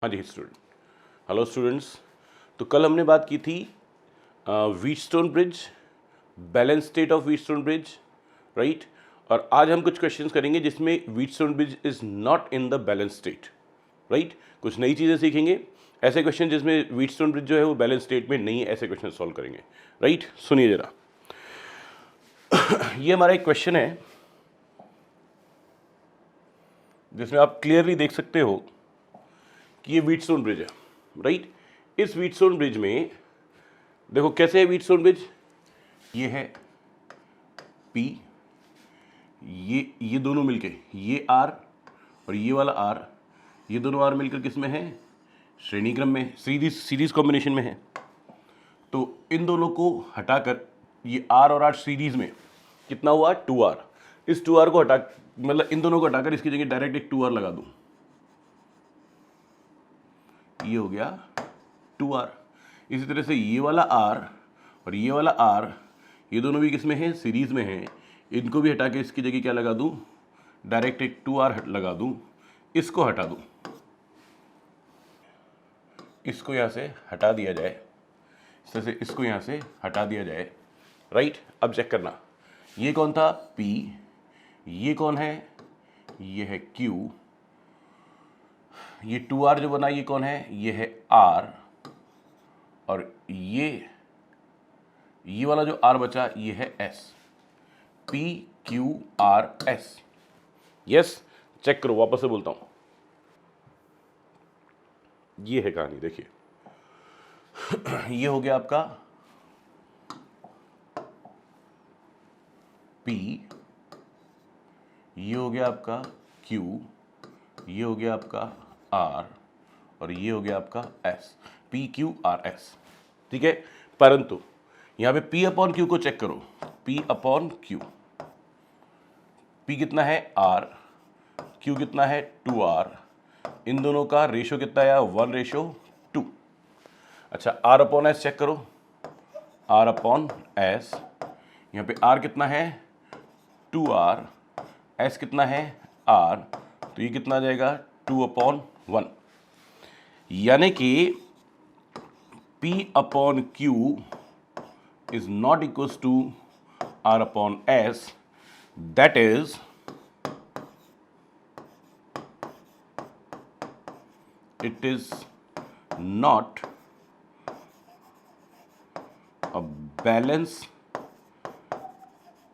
हाँ जी student, hello students. तो कल हमने बात की थी Wheatstone bridge, balance state of Wheatstone bridge, right. और आज हम कुछ क्वेश्चंस करेंगे जिसमें Wheatstone bridge is not in the balance state, right. कुछ नई चीज़ें सीखेंगे, ऐसे क्वेश्चन जिसमें व्हीटस्टोन ब्रिज जो है वो बैलेंस स्टेट में नहीं है, ऐसे क्वेश्चन सॉल्व करेंगे, राइट। सुनिए जरा, ये हमारा एक क्वेश्चन है जिसमें आप क्लियरली देख सकते हो कि ये व्हीटस्टोन ब्रिज है, राइट। इस व्हीटस्टोन ब्रिज में देखो कैसे है व्हीटस्टोन ब्रिज, ये है P, ये दोनों मिलके ये R और ये वाला R, ये दोनों R मिलकर किस में है, श्रेणी क्रम में, सीरीज कॉम्बिनेशन में है। तो इन दोनों को हटाकर ये R और R सीरीज में कितना हुआ 2R। इस 2R को हटा, मतलब इन दोनों को हटाकर इसकी जगह डायरेक्ट एक 2R लगा दूं, ये हो गया 2R। इसी तरह से ये वाला R और ये वाला R, ये दोनों भी किस में है, सीरीज में है। इनको भी हटा के इसकी जगह क्या लगा दूं, डायरेक्ट एक 2R लगा दूं, इसको हटा दूं, इसको यहां से हटा दिया जाए, इस तरह से इसको यहां से हटा दिया जाए, राइट। अब चेक करना, ये कौन था P, ये कौन है, ये है Q, ये 2R जो बना ये कौन है, ये है R, और ये वाला जो R बचा ये है S, P Q R S। Yes, check करो, वापस से बोलता हूं, ये है कहानी। देखिए ये हो गया आपका P, ये हो गया आपका Q, ये हो गया आपका R, और ये हो गया आपका S, P Q R S, ठीक है। परंतु यहां पे P अपॉन Q को चेक करो, P अपॉन Q, P कितना है R, Q कितना है 2R, इन दोनों का रेशो कितना आया 1:2। अच्छा, R अपॉन S चेक करो, R अपॉन S, यहाँ पे R कितना है 2R, S कितना है R, तो ये कितना आ जाएगा 2/1, यानी कि P upon Q is not equals to R upon S, that is it is not a balanced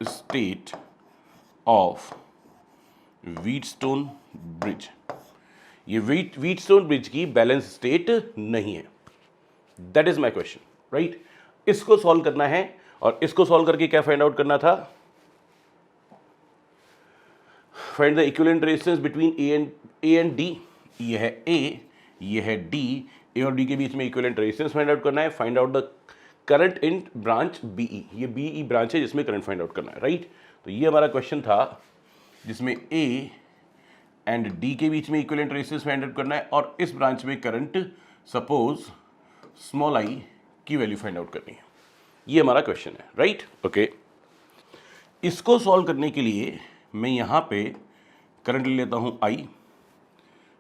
state of Wheatstone bridge. ये व्हीटस्टोन ब्रिज की बैलेंस स्टेट नहीं है, that is my question, right. इसको सॉल्व करना है, और इसको solve करके क्या फाइंड आउट करना था, find the equivalent resistance between A and D. ये है A, ये है D, A और D के बीच में इक्विवेलेंट रेजिस्टेंस फाइंड आउट करना है। Find out the current in branch BE, ये BE ब्रांच है जिसमें करंट फाइंड आउट करना है, राइट। तो ये हमारा क्वेश्चन था जिसमें A एंड D के बीच में इक्विवेलेंट रेजिस्टेंस फाइंड आउट करना है, और इस ब्रांच में करंट सपोज स्मॉल I की वैल्यू फाइंड आउट करनी है। ये हमारा क्वेश्चन है, राइट, ओके। इसको सॉल्व करने के लिए मैं यहाँ पे करंट ले लेता हूँ I,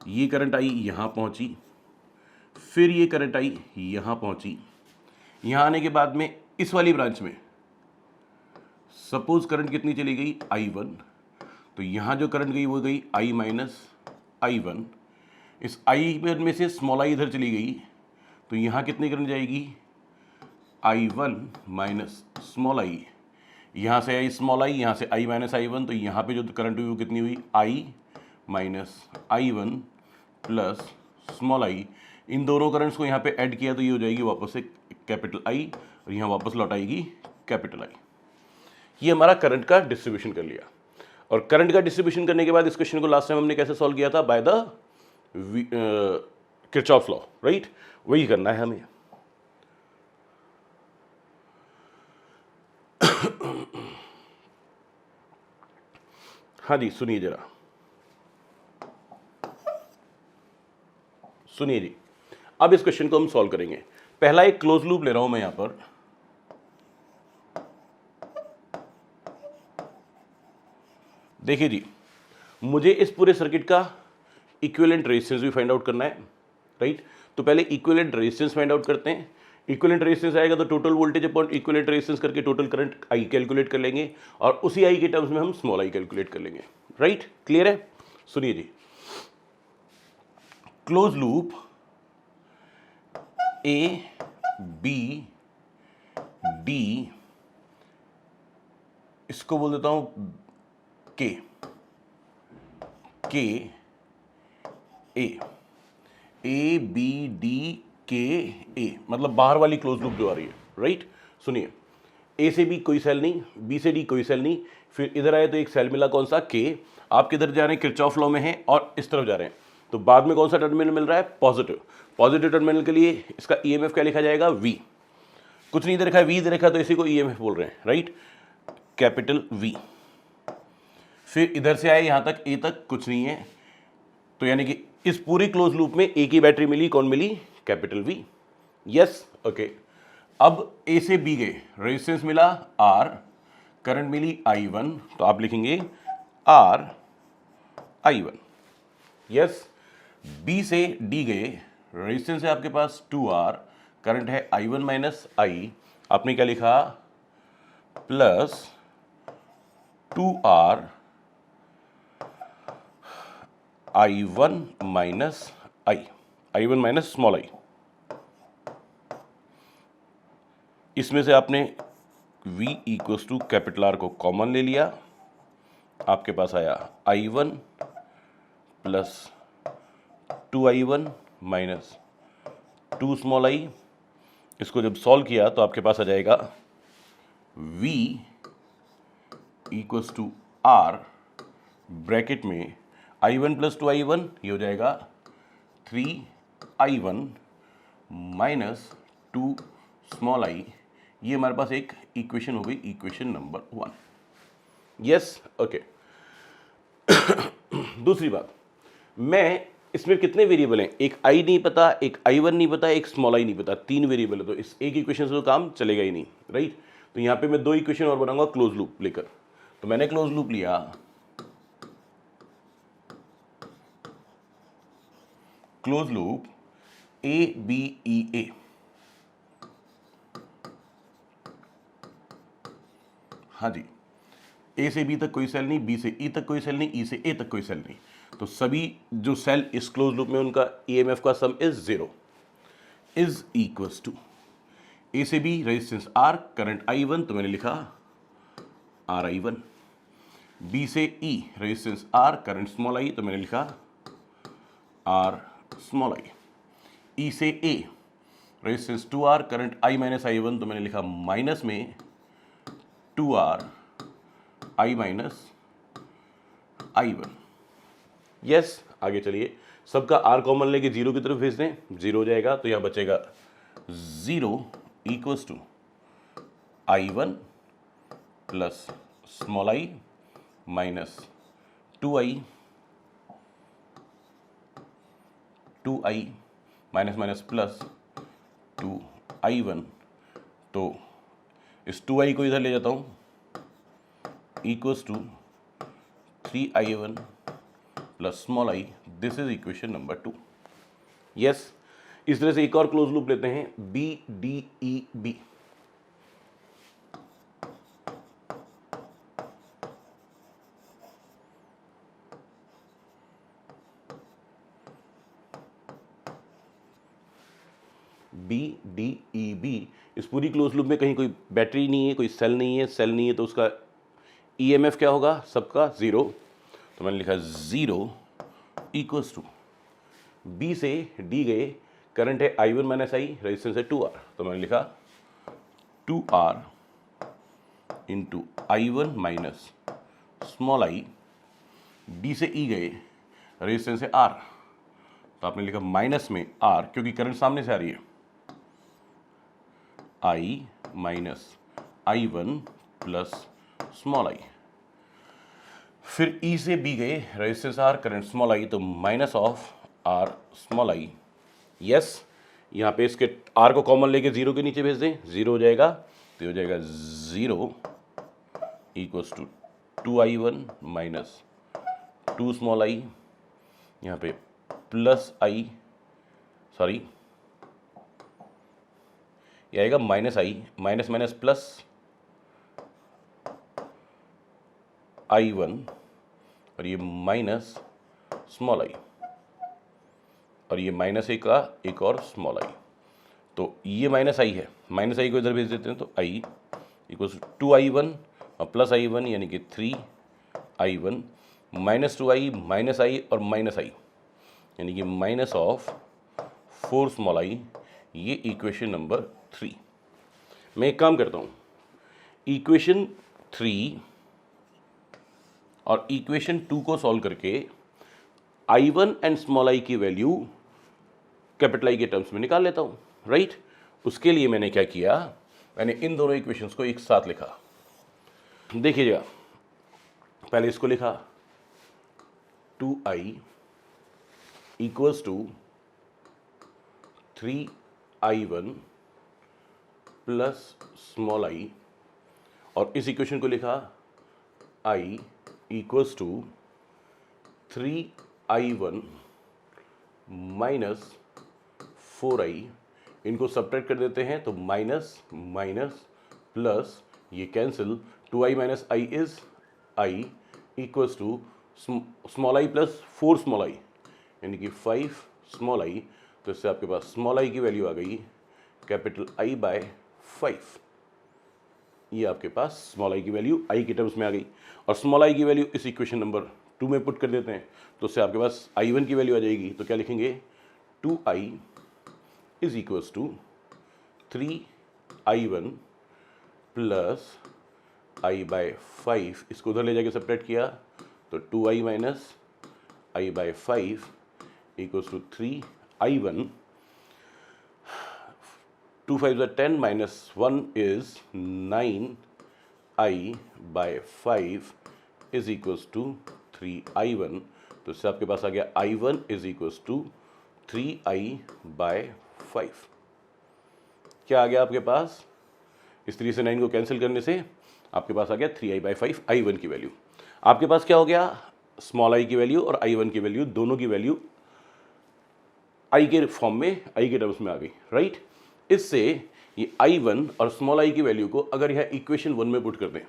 ये करंट I यहाँ पहुँची, फिर ये करंट I यहाँ पहुँची। यहाँ आने के बाद में इस वाली ब्रांच में सपोज करंट कितनी चली गई I1, तो यहाँ जो करंट गई वो गई I माइनस I1। इस I1 में से स्मॉल I इधर चली गई, तो यहाँ कितनी करंट जाएगी I1 माइनस स्मॉल I, यहाँ से आई स्मॉल I, यहाँ से I माइनस I1, तो यहाँ पे जो करंट हुई वो कितनी हुई I minus I1 plus small I। इन दोनों करंट्स को यहाँ पे ऐड किया तो ये हो जाएगी वापस से कैपिटल I, और यहाँ वापस लौट आएगी कैपिटल I। ये हमारा करंट का डिस्ट्रीब्यूशन कर लिया, और करंट का डिस्ट्रीब्यूशन करने के बाद इस क्वेश्चन को लास्ट टाइम हमने कैसे सॉल्व किया था, by the Kirchhoff law, right. वही करना है हमें। हाँ जी, सुनिए जरा, सुनिए जी। अब इस क्वेश्चन को हम सॉल्व करेंगे। पहला एक क्लोज लूप ले रहा हूं मैं यहां पर, देखिए जी, मुझे इस पूरे सर्किट का इक्विवेलेंट रेजिस्टेंस भी फाइंड आउट करना है, राइट। तो पहले इक्विवेलेंट रेजिस्टेंस फाइंड आउट करते हैं। इक्विवेलेंट रेजिस्टेंस आएगा तो total voltage upon equivalent resistance करके टोटल करंट आई कैलकुलेट कर लेंगे और उसी आई के टर्म्स में हम स्मॉल आई कैलकुलेट कर लेंगे। राइट, क्लियर है? सुनिए जी, close loop A B D, इसको बोल देता हूं के ए बी डी के ए, मतलब बाहर वाली क्लोज लूप जो आ रही है। राइट, सुनिए, ए से बी कोई सेल नहीं, बी से डी कोई सेल नहीं, फिर इधर आए तो एक सेल मिला, कौन सा? के। आप किधर जा रहे हैं? किरचॉफ लॉ में है और इस तरफ जा रहे हैं, तो बाद में कौन सा टर्मिनल मिल रहा है? पॉजिटिव। पॉजिटिव टर्मिनल के लिए इसका ईएमएफ क्या लिखा जाएगा? वी। कुछ नहीं दे रखा है, वी दे रखा है, तो इसी को ईएमएफ बोल रहे हैं। Right, capital V. फिर इधर से आए यहां तक, ए तक कुछ नहीं है, तो यानी कि इस पूरी क्लोज लूप में ए की बैटरी मिली, कौन मिली? Capital V. Yes, okay. अब ए से बी गए, रेजिस्टेंस मिला आर, करंट मिली I1, तो आप लिखेंगे आर I1। यस, बी से डी गए, रेजिस्टेंस है आपके पास 2R, करंट है I1 माइनस I, आपने क्या लिखा? Plus 2R I1 minus I1 minus small I। इसमें से आपने V equals to capital R को कॉमन ले लिया, आपके पास आया I1 plus 2I1 minus 2 small I। इसको जब सॉल्व किया तो आपके पास आ जाएगा V equals to R, bracket में I1 प्लस 2I1, ये हो जाएगा 3I1 माइनस 2 स्मॉल I। ये हमारे पास एक इक्वेशन हो गई, इक्वेशन नंबर 1। Yes, okay. दूसरी बात, मैं इसमें कितने वेरिएबल हैं? एक I नहीं पता, एक I1 नहीं पता, एक स्मॉल I नहीं पता, 3 वेरिएबल है, तो इस एक इक्वेशन से तो काम चलेगा ही नहीं। राइट, तो यहाँ पे मैं 2 इक्वेशन और बनाऊंगा क्लोज लूप लेकर। तो मैंने क्लोज लूप लिया, close loop A B E A, हाँ जी, ए से बी तक कोई सेल नहीं, बी से ई तक कोई सेल नहीं, ई से ए तक कोई सेल नहीं, तो सभी जो सेल इस क्लोज लूप में उनका ईएमएफ का sum is 0, is equals to A से B resistance R, current I1, तो मैंने लिखा आर I1, बी से E resistance R, current small I, तो मैंने लिखा आर स्मॉल I, ई से A resistance 2R, current I minus I1, तो मैंने लिखा माइनस में 2R I minus I1। Yes, आगे चलिए, सबका R कॉमन लेके 0 की तरफ भेज दें, 0 हो जाएगा, तो यहाँ बचेगा 0 equals to I1 plus small I minus 2I minus minus plus 2I1, तो इस 2I को इधर ले जाता हूँ, equals to 3I1 plus small I। This is equation number 2। Yes, इस तरह से एक और क्लोज लूप लेते हैं, B D E B. B D E B, इस पूरी क्लोज लूप में कहीं कोई बैटरी नहीं है, कोई सेल नहीं है, सेल नहीं है, तो उसका ईएमएफ क्या होगा? सबका 0, तो मैंने लिखा 0 इक्वल्स टू बी से डी गए, करंट है I1 माइनस I, रेजिस्टेंस है 2R, तो मैंने लिखा 2R into I1 minus small I। D से ई गए, रेजिस्टेंस है R, तो आपने लिखा माइनस में R, क्योंकि करंट सामने से आ रही है, I minus I1 plus small I। फिर E से B गए, resistance R, current small I, तो minus of R small I। Yes, यहाँ पे इसके R को कॉमन लेके 0 के नीचे भेज दें, 0 हो जाएगा, तो हो जाएगा 0 equals to 2I1 minus 2 small I, यहाँ पे प्लस I सॉरी, ये आएगा minus I, minus minus plus I1 और ये माइनस स्मॉल आई, और ये माइनस ए का एक और स्मॉल आई। तो ये माइनस आई है, माइनस आई को इधर भेज देते हैं, तो आई इक्वल्स 2I1 और प्लस I1 यानी कि 3I1 minus 2I minus I और माइनस आई यानी कि माइनस ऑफ 4 स्मॉल आई। ये इक्वेशन नंबर 3। मैं एक काम करता हूँ, इक्वेशन 3 और इक्वेशन 2 को सॉल्व करके I1 एंड स्मॉल आई की वैल्यू कैपिटल आई के टर्म्स में निकाल लेता हूँ, राइट। उसके लिए मैंने क्या किया, मैंने इन दोनों इक्वेशंस को एक साथ लिखा। देखिएगा, पहले इसको लिखा 2I equals to 3I1 plus small I, और इस इक्वेशन को लिखा I equals to 3I1 minus 4I। इनको सब्ट्रैक्ट कर देते हैं तो माइनस माइनस प्लस, ये cancel, 2I minus I is I equals to small I plus 4 small I यानी कि 5 स्मॉल आई। तो इससे आपके पास स्मॉल आई की वैल्यू आ गई कैपिटल I बाय 5। ये आपके पास स्मॉल आई की वैल्यू आई के टर्म्स में आ गई, और स्मॉल आई की वैल्यू इस इक्वेशन नंबर 2 में पुट कर देते हैं, तो उससे आपके पास I1 की वैल्यू आ जाएगी। तो क्या लिखेंगे, 2I is equals to 3I1 plus I by 5। इसको उधर ले जाके सब्ट्रैक्ट किया तो 2I minus I by 5 equals to 3I1। 2 5 10 minus 1 is 9I by 5 is equals to 3I1। तो इससे आपके पास आ गया I1 is equals to 3I bye 5। क्या आ गया आपके पास, इस 3 से 9 को कैंसिल करने से आपके पास आ गया 3I बाय 5 I1 की वैल्यू। आपके पास क्या हो गया, स्मॉल आई की वैल्यू और I1 की वैल्यू, दोनों की वैल्यू आई के फॉर्म में, आई के टर्म्स में आ गई, राइट। इससे ये I1 और स्मॉल आई की वैल्यू को अगर यह इक्वेशन 1 में पुट कर दें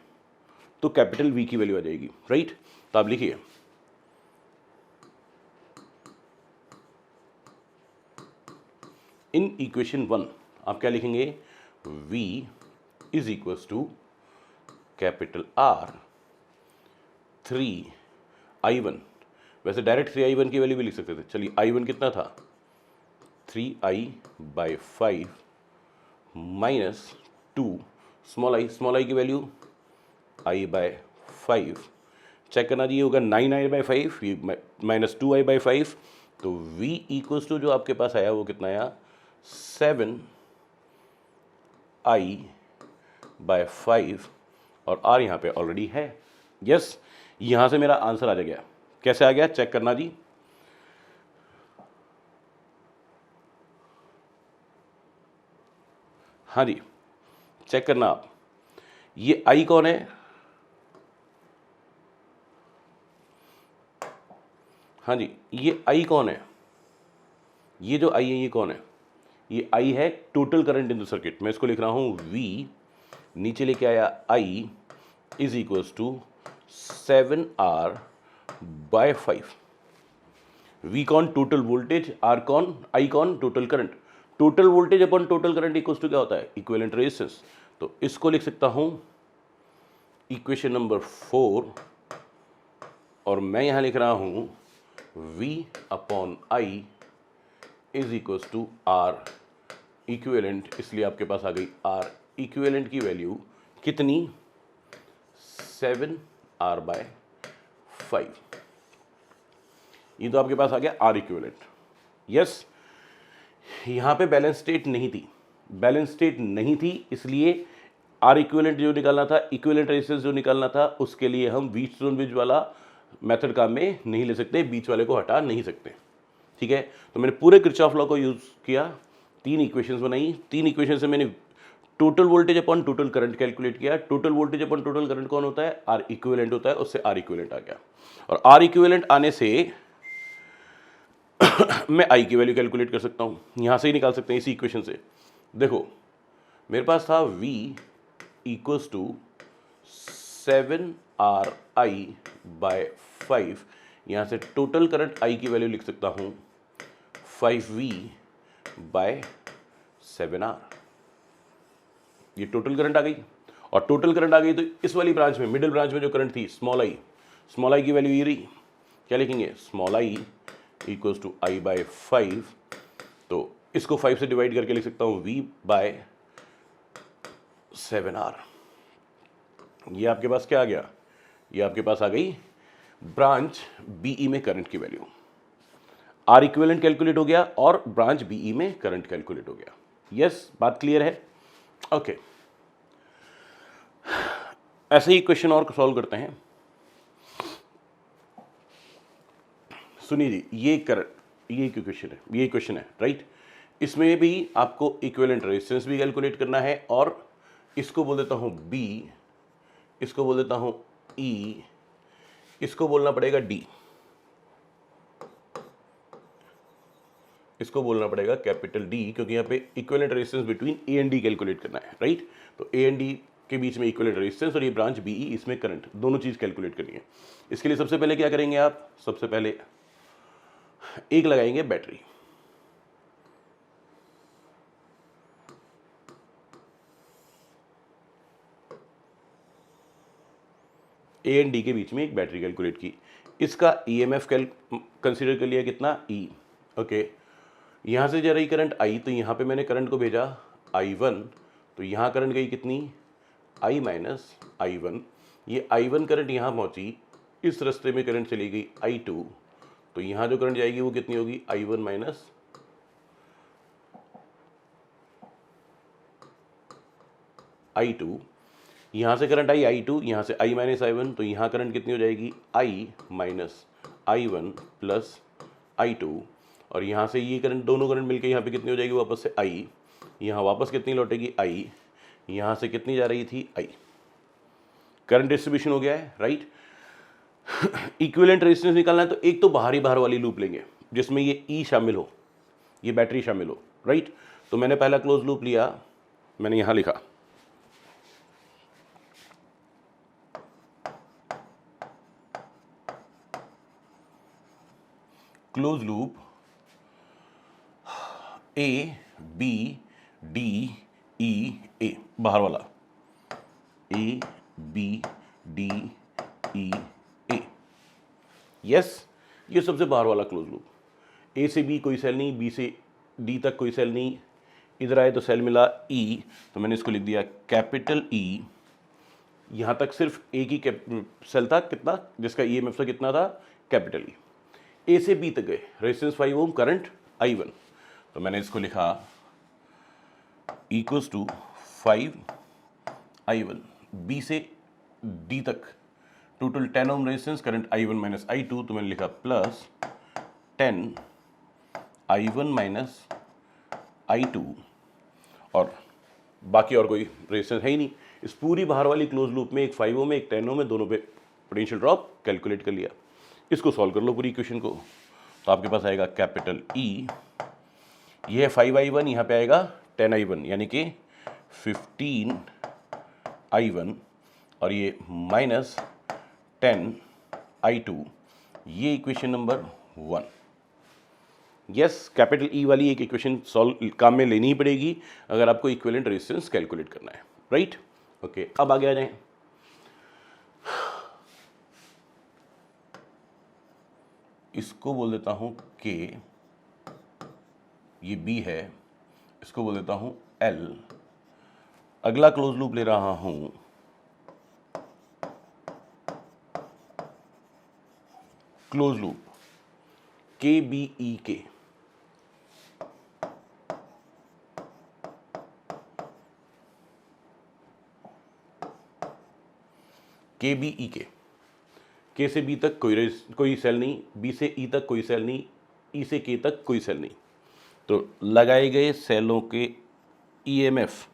तो कैपिटल V की वैल्यू आ जाएगी, राइट। तो आप लिखिए इन इक्वेशन 1 आप क्या लिखेंगे, V is equals to capital R 3I1। वैसे डायरेक्ट 3I1 की वैल्यू भी लिख सकते थे, चलिए I1 कितना था, 3I bye 5 minus 2 small I की वैल्यू I बाय 5। चेक करना जी, ये होगा 9I बाय 5, ये माइनस 2I बाय 5। तो V इक्वल्स टू जो आपके पास आया वो कितना आया, 7I बाय 5, और R यहाँ पे ऑलरेडी है। यस, यहाँ से मेरा आंसर आ गया। कैसे आ गया, चेक करना जी। हाँ जी, चेक करना आप, ये I कौन है, हाँ जी, ये I कौन है, ये जो I है ये कौन है, ये I है total current in the circuit. मैं इसको लिख रहा हूँ V, नीचे लेके आया I is equals to 7R by 5। V कौन, टोटल वोल्टेज, R कौन, I कौन, total current. Total voltage upon total current equals to क्या होता है, इक्विवेलेंट रेजिस्टेंस। तो इसको लिख सकता हूं इक्वेशन नंबर 4, और मैं यहां लिख रहा हूं V upon I is equals to R equivalent. इसलिए आपके पास आ गई R इक्विवेलेंट की वैल्यू कितनी, 7R बाय 5। ये तो आपके पास आ गया R इक्विवेलेंट। यस, यहाँ पे बैलेंस स्टेट नहीं थी, बैलेंस स्टेट नहीं थी, इसलिए R इक्विवेलेंट जो निकालना था, इक्विवेलेंट रेजिस्टेंस जो निकालना था, उसके लिए हम व्हीटस्टोन ब्रिज वाला मेथड काम में नहीं ले सकते, बीच वाले को हटा नहीं सकते, ठीक है। तो मैंने पूरे किरचॉफ लॉ को यूज़ किया, 3 इक्वेशंस बनाई, 3 इक्वेशन से मैंने total voltage upon total current calculate किया। Total voltage upon total current कौन होता है, R इक्विवेलेंट होता है, उससे R इक्विवेलेंट आ गया। और R इक्विवेलेंट आने से मैं आई की वैल्यू कैलकुलेट कर सकता हूँ, यहाँ से ही निकाल सकते हैं इसी इक्वेशन से। देखो मेरे पास था V इक्वल्स टू 7RI/5, यहाँ से टोटल करंट I की वैल्यू लिख सकता हूँ 5V/7R। ये टोटल करंट आ गई, और टोटल करंट आ गई तो इस वाली ब्रांच में, मिडिल ब्रांच में जो करंट थी स्मॉल आई की वैल्यू ये रही। क्या लिखेंगे? Small I equals to I/5, तो इसको 5 से डिवाइड करके लिख सकता हूँ V/7R। ये आपके पास क्या आ गया? ये आपके पास आ गई ब्रांच बीई में करंट की वैल्यू। आर इक्विवेलेंट कैलकुलेट हो गया और ब्रांच बीई में करंट कैलकुलेट हो गया। यस, बात क्लियर है? ओके, ऐसे ही क्वेश्चन और सॉल्व करते हैं। सुनिए जी, ये क्वेश्चन है राइट। इसमें भी आपको इक्विवेलेंट रेजिस्टेंस भी कैलकुलेट करना है, और इसको बोल देता हूं बी, इसको बोल देता हूं ई, इसको बोलना पड़ेगा डी, इसको बोलना पड़ेगा कैपिटल डी, क्योंकि यहाँ पे equivalent resistance between A and D calculate करना है राइट। तो ए एंड डी के बीच में इक्विवेलेंट रेजिस्टेंस और ये ब्रांच बीई, इसमें करंट, दोनों चीज कैलकुलेट करनी है। इसके लिए सबसे पहले क्या करेंगे आप? सबसे पहले एक लगाएंगे बैटरी, ए एंड डी के बीच में एक बैटरी कैलकुलेट की। इसका ईएमएफ कंसीडर कर लिया, कितना? ई। ओके, यहां से जा रही करंट आई, तो यहां पे मैंने करंट को भेजा I1, तो यहां करंट गई कितनी? I-I1। ये I1 करंट यहां पहुंची, इस रास्ते में करंट चली गई I2, तो यहां जो करंट जाएगी वो कितनी होगी? I1 I2। यहां से करंट आई I2, यहां से I-I1, तो यहां करंट कितनी हो जाएगी? I-I1 प्लस I2, और यहां से ये करंट, दोनों करंट मिलकर यहां पे कितनी हो जाएगी? वापस से I, यहां वापस कितनी लौटेगी? I, यहां से कितनी जा रही थी? I। करंट डिस्ट्रीब्यूशन हो गया है राइट। इक्विवेलेंट रेजिस्टेंस निकालना है, तो एक तो बाहर वाली लूप लेंगे जिसमें ये ई शामिल हो, ये बैटरी शामिल हो राइट। तो मैंने पहला क्लोज लूप लिया, मैंने यहां लिखा close loop A B D E A, बाहर वाला A B D E A. Yes, ये सबसे बाहर वाला क्लोज लूप। ए से बी कोई सेल नहीं, बी से डी तक कोई सेल नहीं, इधर आए तो सेल मिला ई, तो मैंने इसको लिख दिया कैपिटल ई। यहां तक सिर्फ एक ही सेल था, कितना? जिसका ईएमएफ कितना था? Capital E. ए से बी तक गए, रेजिस्टेंस 5 ओम, करंट I1, तो मैंने इसको लिखा इक्वल्स टू 5I1। बी से डी तक टोटल 10 ओम resistance, current I1 minus I2, तो मैंने लिखा प्लस 10I1 माइनस I2, और बाकी और कोई रेजिस्टेंस है ही नहीं। इस पूरी बाहर वाली क्लोज लूप में एक 5 ओम में, एक 10 ओम में, दोनों पे पोटेंशियल ड्रॉप कैलकुलेट कर लिया। इसको सॉल्व कर लो पूरी इक्वेशन को, तो आपके पास आएगा कैपिटल ई, ये है 5I1, यहाँ पे आएगा 10I1, यानी कि 15I1, और ये माइनस 10I2। ये equation number 1। Yes, capital E वाली एक इक्वेशन सॉल्व काम में लेनी ही पड़ेगी अगर आपको इक्विवेलेंट रेजिस्टेंस कैलकुलेट करना है राइट। ओके, अब आगे आ जाएं। इसको बोल देता हूं के, ये बी है, इसको बोल देता हूं एल। अगला क्लोज लूप ले रहा हूं क्लोज लूप के बी ई के। के बी ई के से बी तक कोई सेल नहीं, बी से ई तक कोई सेल नहीं, ई से के तक कोई सेल नहीं, तो लगाए गए सेलों के ईएमएफ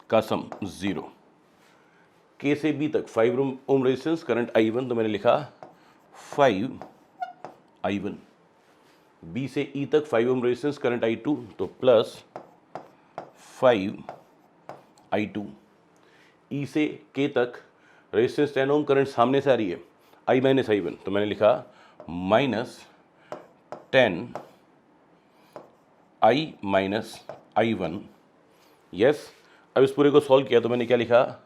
का सम 0। के से बी तक 5 ओम रेजिस्टेंस, करंट I1, तो मैंने लिखा 5I1। बी से ई तक 5 ओम रेजिस्टेंस करंट I2 तो प्लस 5I2। ई से के तक रेजिस्टेंस 10 ओम करंट सामने से आ रही है I माइनस I1 तो मैंने लिखा minus 10I minus I1। Yes, अब इस पूरे को सॉल्व किया तो मैंने क्या लिखा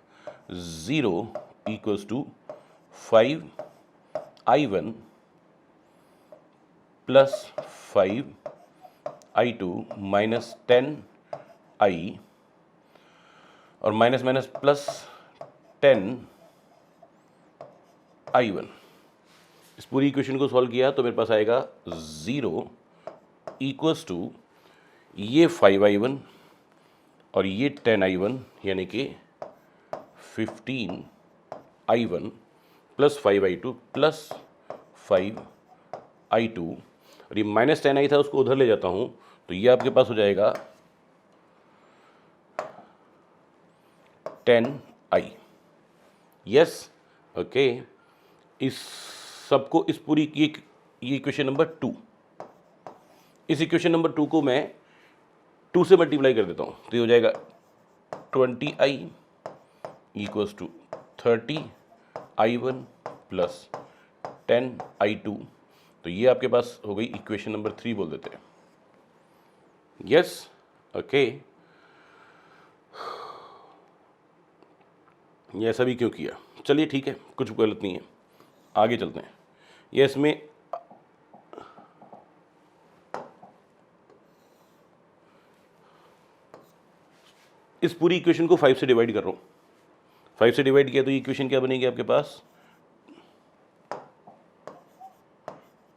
0 equals to 5I1 plus 5I2 minus 10I और माइनस माइनस प्लस 10I1। इस पूरी इक्वेशन को सॉल्व किया तो मेरे पास आएगा 0 इक्वल्स टू ये 5I1 और ये 10I1 यानी कि 15I1 plus 5I2 plus 5I2 और ये माइनस 10I था उसको उधर ले जाता हूँ तो ये आपके पास हो जाएगा 10I। Yes, okay. इस सबको इस पूरी ये इक्वेशन नंबर 2, इस इक्वेशन नंबर 2 को मैं 2 से मल्टीप्लाई कर देता हूँ तो ये हो जाएगा 20I equals to 30I1 plus 10I2 तो ये आपके पास हो गई इक्वेशन नंबर 3 बोल देते हैं। Yes, okay. ये ऐसा भी क्यों किया, चलिए ठीक है, कुछ गलत नहीं है, आगे चलते हैं। ये इसमें इस पूरी इक्वेशन को 5 से डिवाइड कर रहा हूँ। 5 से डिवाइड किया तो ये इक्वेशन क्या बनेगी आपके पास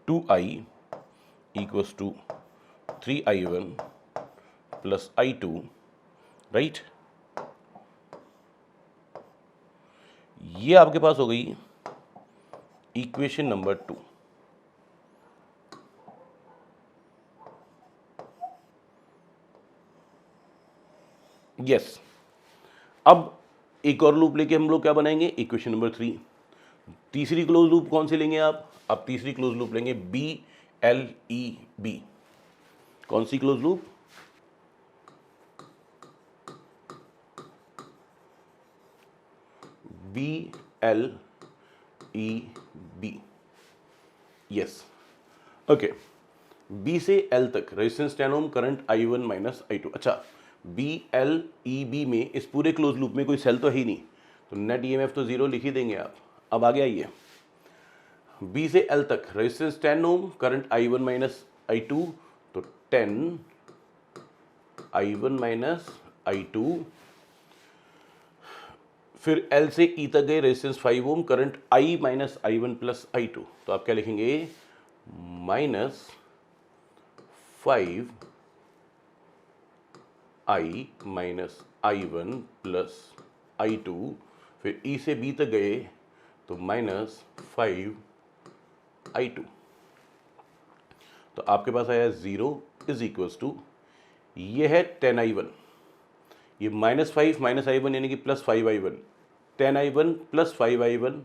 2I equals to 3I1 plus I2, right. ये आपके पास हो गई इक्वेशन नंबर 2। यस, अब एक और लूप लेके हम लोग क्या बनाएंगे इक्वेशन नंबर 3। तीसरी क्लोज लूप कौन सी लेंगे आप तीसरी क्लोज लूप लेंगे BLEB। कौन सी close loop BLEB। Yes, okay. B से L तक resistance 10 ohm current I1 minus I2। अच्छा, BLEB में इस पूरे क्लोज लूप में कोई सेल तो है ही नहीं तो नेट EMF तो 0 लिख ही देंगे आप। अब आगे आइए, B से L तक resistance 10 ohm current I1 minus I2 तो 10I1 माइनस I2। फिर L से E तक गए resistance 5 Om current I minus I1 plus I2 तो आप क्या लिखेंगे minus 5I minus I1 plus I2। फिर E से B तक गए तो माइनस 5I2 तो आपके पास आया 0 इज इक्वल्स टू ये है 10I1, ये माइनस 5 माइनस I1 यानी कि plus 5I1, 10I1 plus 5I1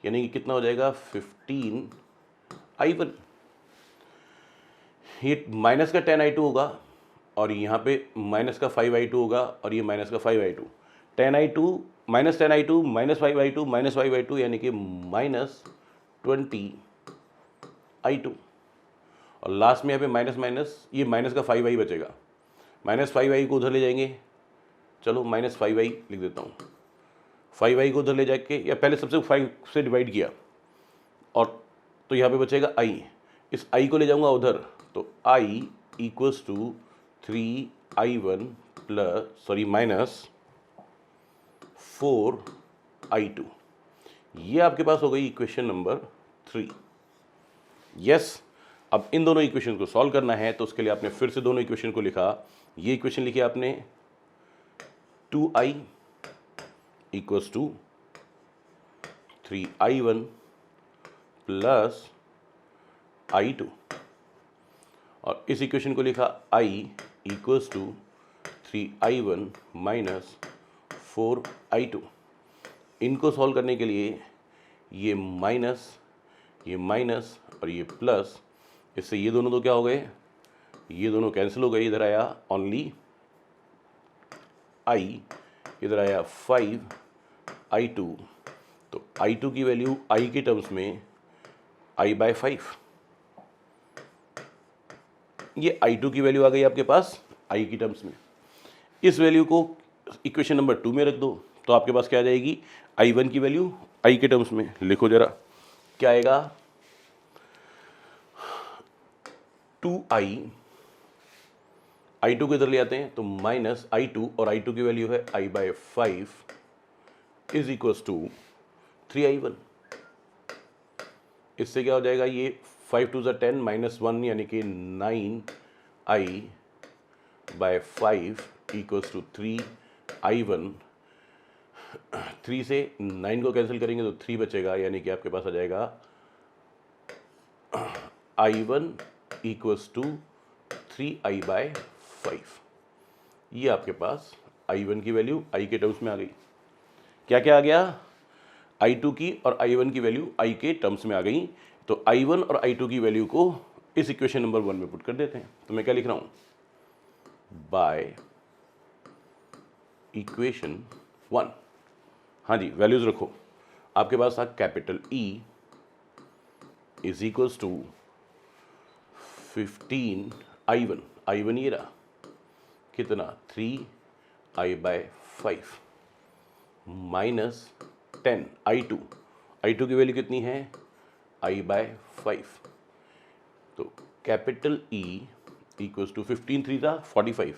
यानी कि कितना हो जाएगा 15I1। ये माइनस का 10I2 होगा और यहाँ पे माइनस का 5I2 होगा और ये माइनस का 5I2। 10I2 minus 10I2 minus 5I2 minus 5I2 यानी कि माइनस 20I2 और लास्ट में यहाँ पे माइनस माइनस ये माइनस का 5I बचेगा। माइनस 5I को उधर ले जाएंगे, चलो माइनस 5I लिख देता हूँ। 5I को उधर ले जाके या पहले सबसे 5 से डिवाइड किया और तो यहाँ पे बचेगा I, इस I को ले जाऊँगा उधर तो I equals to 3I1 plus minus 4I2। ये आपके पास हो गई इक्वेशन नंबर 3। यस, अब इन दोनों इक्वेशन को सॉल्व करना है तो उसके लिए आपने फिर से दोनों इक्वेशन को लिखा। ये इक्वेशन लिखी आपने 2I equals to 3I1 plus I2 और इस इक्वेशन को लिखा I equals to 3I1 minus 4I2। इनको सॉल्व करने के लिए ये माइनस और ये प्लस इससे ये दोनों तो क्या हो गए, ये दोनों कैंसिल हो गए, इधर आया ओनली आई, इधर आया 5i2, तो i2 की वैल्यू i के टर्म्स में i/5, ये i2 की वैल्यू आ गई आपके पास i की टर्म्स में। इस वैल्यू को इक्वेशन नंबर 2 में रख दो, तो आपके पास क्या आ जाएगी, i1 की वैल्यू i के टर्म्स में लिखो जरा, क्या आएगा, 2i, i2 को इधर ले आते हैं तो माइनस i2, और i2 की वैल्यू है i/5 is equals to 3i1। इससे क्या हो जाएगा, ये 5 2 10 -1 यानी कि 9i/5 इक्वल्स टू 3i1। 3 से 9 को कैंसिल करेंगे तो 3 बचेगा, यानी कि आपके पास आ जाएगा i1 इक्वल्स टू 3i/5। ये आपके पास i1 की वैल्यू i के टर्म्स में आ गई। क्या क्या आ गया, i2 की और i1 की वैल्यू i के टर्म्स में आ गई। तो i1 और i2 की वैल्यू को इस इक्वेशन नंबर 1 में पुट कर देते हैं। तो मैं क्या लिख रहा हूं, बाय इक्वेशन 1। हाँ जी, वैल्यूज रखो। आपके पास था capital E is equals to 15i1, i1 ये रहा, कितना 3i/5 माइनस 10 i2, i2 की वैल्यू कितनी है i/5। तो कैपिटल E इक्वल्स टू 15 3 था 45,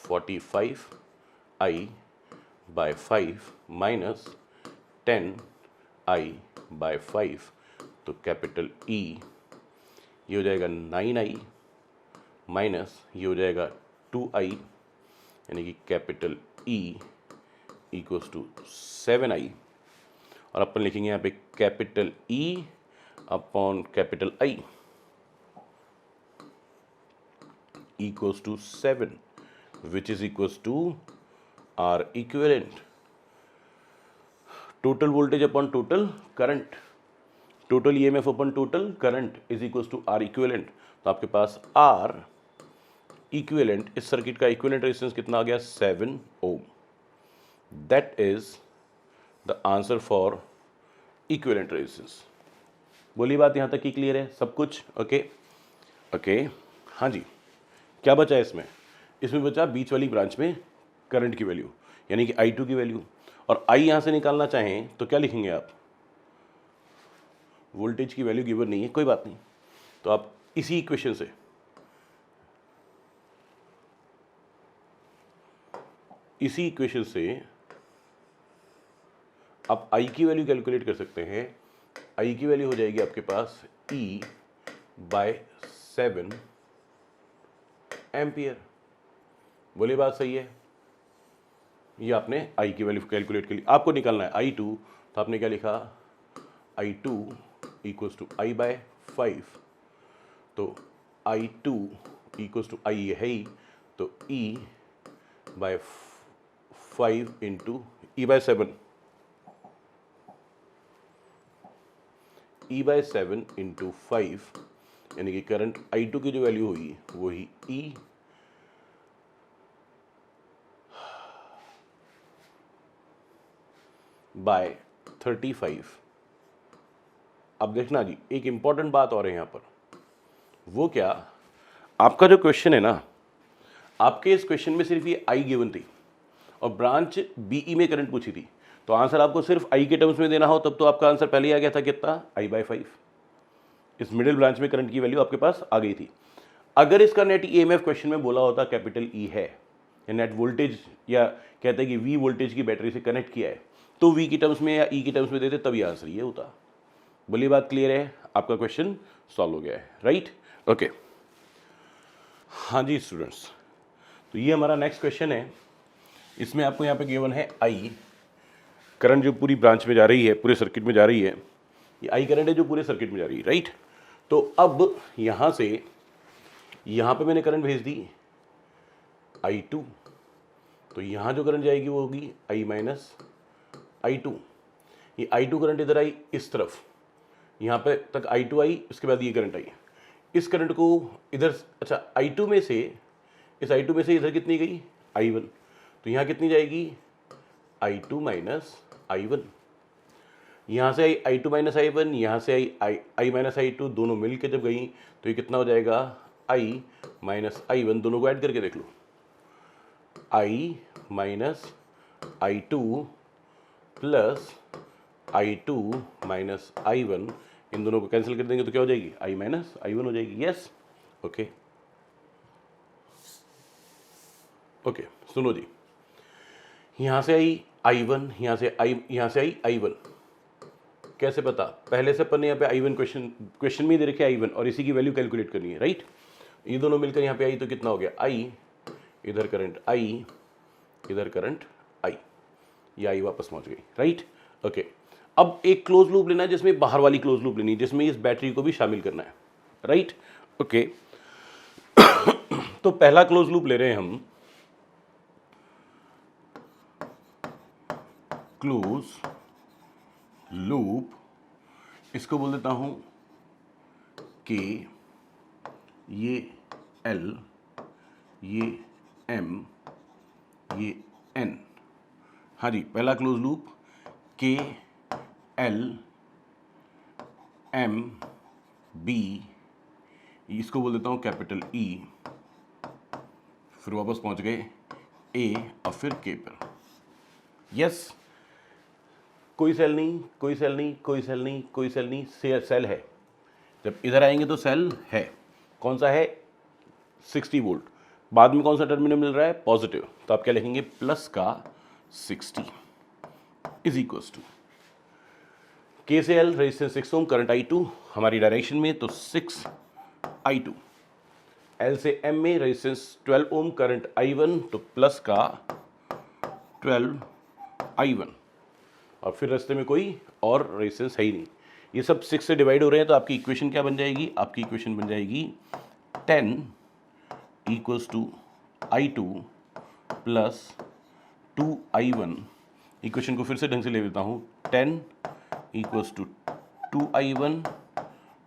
45i/5 माइनस 10i/5। तो कैपिटल E ये हो जाएगा 9i माइनस ये हो जाएगा 2i, यानी कि capital E equals to 7i। और अपन लिखेंगे यहाँ पे capital E upon capital I equals to 7, which is equals to R equivalent, total voltage upon total current, total EMF upon total current is equals to R equivalent. तो आपके पास R equivalent, इस circuit का equivalent resistance कितना आ गया, 7 ohm. That is the answer for equivalent resistance. बोली बात यहाँ तक की क्लियर है सब कुछ, ओके ओके। हाँ जी, क्या बचा है इसमें, इसमें बचा बीच वाली ब्रांच में करंट की वैल्यू, यानी कि i2 की वैल्यू। और I यहाँ से निकालना चाहें तो क्या लिखेंगे आप, वोल्टेज की वैल्यू गिवन नहीं है, कोई बात नहीं, तो आप इसी इक्वेशन से आप I की वैल्यू कैलकुलेट कर सकते हैं। I की वैल्यू हो जाएगी आपके पास E/7 एम्पियर। बोली बात सही है, ये आपने I की वैल्यू कैलकुलेट कर ली। आपको निकालना है I2, तो आपने क्या लिखा, I2 इक्वल्स टू I/5, तो I2 इक्वल्स टू I है ही, तो E/5 into E/7, E/7 into 5, यानी कि करंट I2 की जो वैल्यू हुई वही E/35। अब देखना जी, एक इंपॉर्टेंट बात और है यहाँ पर, वो क्या, आपका जो क्वेश्चन है ना, आपके इस क्वेश्चन में सिर्फ ये I गिवन थी और ब्रांच BE में करंट पूछी थी, तो आंसर आपको सिर्फ I के टर्म्स में देना हो तब तो आपका आंसर पहले ही आ गया था, कितना, I/5। इस मिडिल ब्रांच में करंट की वैल्यू आपके पास आ गई थी। अगर इसका नेट EMF क्वेश्चन में बोला होता कैपिटल E है, या नेट वोल्टेज, या कहते हैं कि V वोल्टेज की बैटरी से कनेक्ट किया है, तो V की टर्म्स में या E की टर्म्स में देते तभी आंसर ये होता। बोली बात क्लियर है, आपका क्वेश्चन सॉल्व हो गया है, राइट, ओके। हाँ जी स्टूडेंट्स, तो ये हमारा नेक्स्ट क्वेश्चन है। इसमें आपको यहाँ पे गिवन है I, करंट जो पूरी ब्रांच में जा रही है, पूरे सर्किट में जा रही है, ये I करंट है जो पूरे सर्किट में जा रही है, राइट। तो अब यहाँ से यहाँ पे मैंने करंट भेज दी I2, तो यहाँ जो करंट जाएगी वो होगी I-I2। ये I2 करंट इधर आई इस तरफ, यहाँ पे तक I2 आई, इसके बाद ये करंट आई, इस करंट को इधर, अच्छा I2 में से, इस I2 में से इधर कितनी गई I1, तो यहाँ कितनी जाएगी I2 माइनस I1, यहाँ से I2 माइनस I1, यहाँ से I माइनस I2, दोनों मिल के जब गई तो ये कितना हो जाएगा I माइनस I1, दोनों को ऐड करके देख लो, I minus I2 plus I2 minus I1, इन दोनों को कैंसिल कर देंगे तो क्या हो जाएगी I माइनस I1 हो जाएगी। यस, ओके ओके, सुनो जी, यहाँ से आई I1, यहाँ से आई I1, कैसे पता, पहले से अपन ने यहाँ पे I1 क्वेश्चन में दे रखे I1 और इसी की वैल्यू कैलकुलेट करनी है, राइट। ये दोनों मिलकर यहाँ पे आई तो कितना हो गया I, इधर करंट I, इधर करंट I, ये I वापस पहुँच गई, राइट। ओके, अब एक क्लोज लूप लेना है जिसमें बाहर वाली क्लोज लूप लेनी है, जिसमें इस बैटरी को भी शामिल करना है, राइट। ओके, तो पहला क्लोज लूप ले रहे हैं हम, क्लोज लूप, इसको बोल देता हूं K, ये L, ये M, ये N। हाँ जी, पहला close loop K L M B, इसको बोल देता हूं कैपिटल E, फिर वापस पहुंच गए A और फिर K पर। यस, कोई सेल नहीं, कोई सेल नहीं, कोई सेल नहीं, कोई सेल नहीं, सेल है। जब इधर आएंगे तो सेल है, कौन सा है 60 वोल्ट, बाद में कौन सा टर्मिनल मिल रहा है पॉजिटिव, तो आप क्या लिखेंगे प्लस का 60 इज इक्वल्स टू K से L resistance 6 ohm, current I2 हमारी डायरेक्शन में तो 6 I2, L से M में रेजिस्टेंस 12 ओम, करंट I1 तो प्लस का 12 I1, और फिर रास्ते में कोई और रेजिस्टेंस है ही नहीं, ये सब 6 से डिवाइड हो रहे हैं, तो आपकी इक्वेशन क्या बन जाएगी, आपकी इक्वेशन बन जाएगी 10 equals to I2 plus 2I1। Equation को फिर से ढंग से ले लेता हूँ, 10 equals to 2I1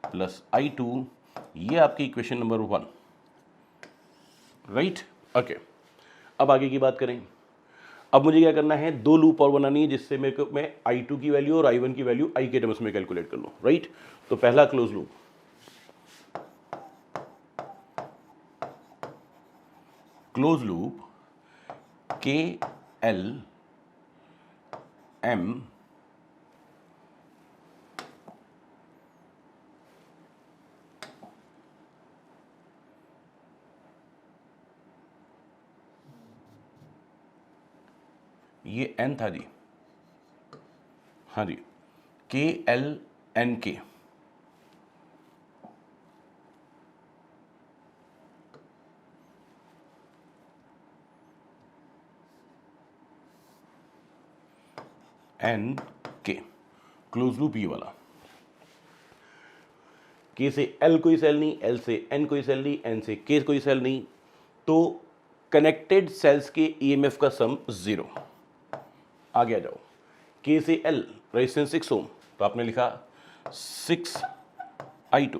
plus I2, ये आपकी इक्वेशन नंबर 1, राइट। ओके, अब आगे की बात करें। अब मुझे क्या करना है, दो लूप और बनानी है जिससे मेरे को मैं I2 की वैल्यू और I1 की वैल्यू I के टर्म्स में कैलकुलेट कर लूँ, राइट। तो पहला close loop, close loop K L M ये N था जी, हाँ जी, K L N K, N K close loop ये वाला। K से L कोई सेल नहीं, L से N कोई सेल नहीं, N से K कोई सेल नहीं, तो कनेक्टेड सेल्स के EMF का सम 0। आगे आ जाओ, K से L रेजिस्टेंस 6 ओम, तो आपने लिखा 6 I2,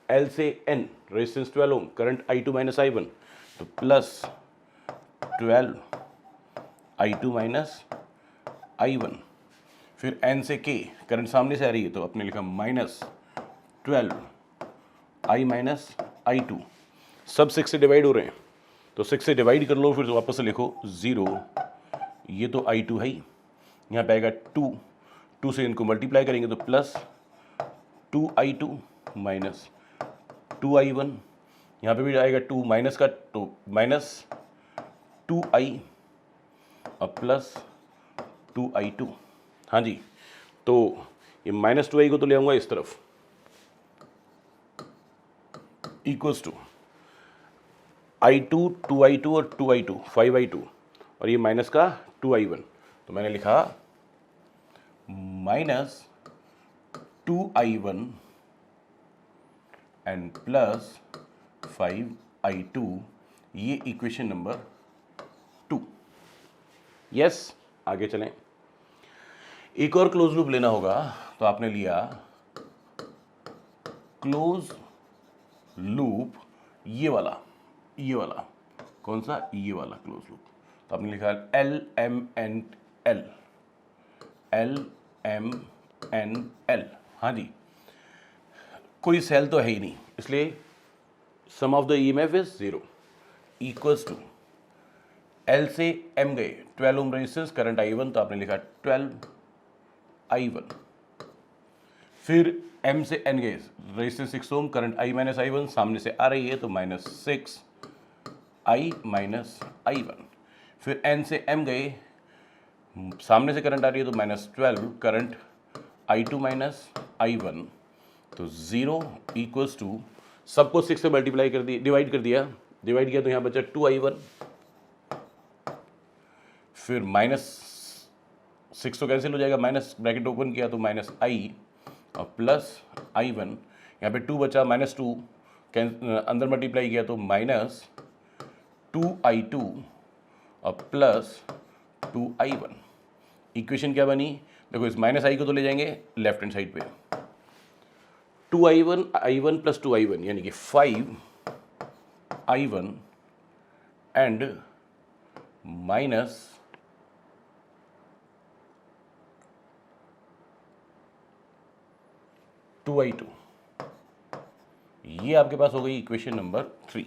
L से N रेजिस्टेंस 12 ओम, करंट I2 माइनस I1, तो प्लस 12 I2 माइनस I1, फिर N से K करंट सामने से आ रही है तो आपने लिखा माइनस 12 I माइनस I2, सब 6 से डिवाइड हो रहे हैं तो 6 से डिवाइड कर लो, फिर वापस से लिखो 0, ये तो I2 है ही, यहाँ पे आएगा 2 से इनको मल्टीप्लाई करेंगे तो प्लस 2I2 माइनस 2I1, यहाँ पे भी आएगा 2 माइनस का तो माइनस 2I और प्लस 2I2। हाँ जी, तो ये माइनस 2I को तो ले आऊँगा इस तरफ, इक्वल्स टू I2 2I2 और 2I2 5I2, और ये माइनस का 2I1, तो मैंने लिखा minus 2I1 and plus 5I2, ये इक्वेशन नंबर 2। यस, आगे चलें। एक और क्लोज लूप लेना होगा, तो आपने लिया क्लोज लूप ये वाला कौन सा, ये वाला क्लोज लूप। तो आपने लिखा LMNL। हाँ जी, कोई सेल तो है ही नहीं, इसलिए sum of the EMF is 0 equals to L से M गए 12 ओम रेजिस्टेंस, करंट I1, तो आपने लिखा 12I1। फिर M से N गए resistance 6 ohm, current I minus I1 सामने से आ रही है तो -6I माइनस I1। फिर N से M गए, सामने से करंट आ रही है तो -12 करंट I2 माइनस I1, तो 0 इक्वल्स टू, सबको 6 से मल्टीप्लाई कर दिया, डिवाइड किया तो यहाँ बचा 2I1, फिर -6 तो कैंसिल हो जाएगा, माइनस ब्रैकेट ओपन किया तो -I और प्लस I1, यहाँ पे 2 बचा, -2 अंदर मल्टीप्लाई किया तो -2I2 और प्लस 2I1। इक्वेशन क्या बनी, देखो इस -I को तो ले जाएंगे लेफ्ट हैंड साइड पे, 2I1 प्लस 2I1 यानी कि 5I1 एंड माइनस 2I2। ये आपके पास हो गई इक्वेशन नंबर 3।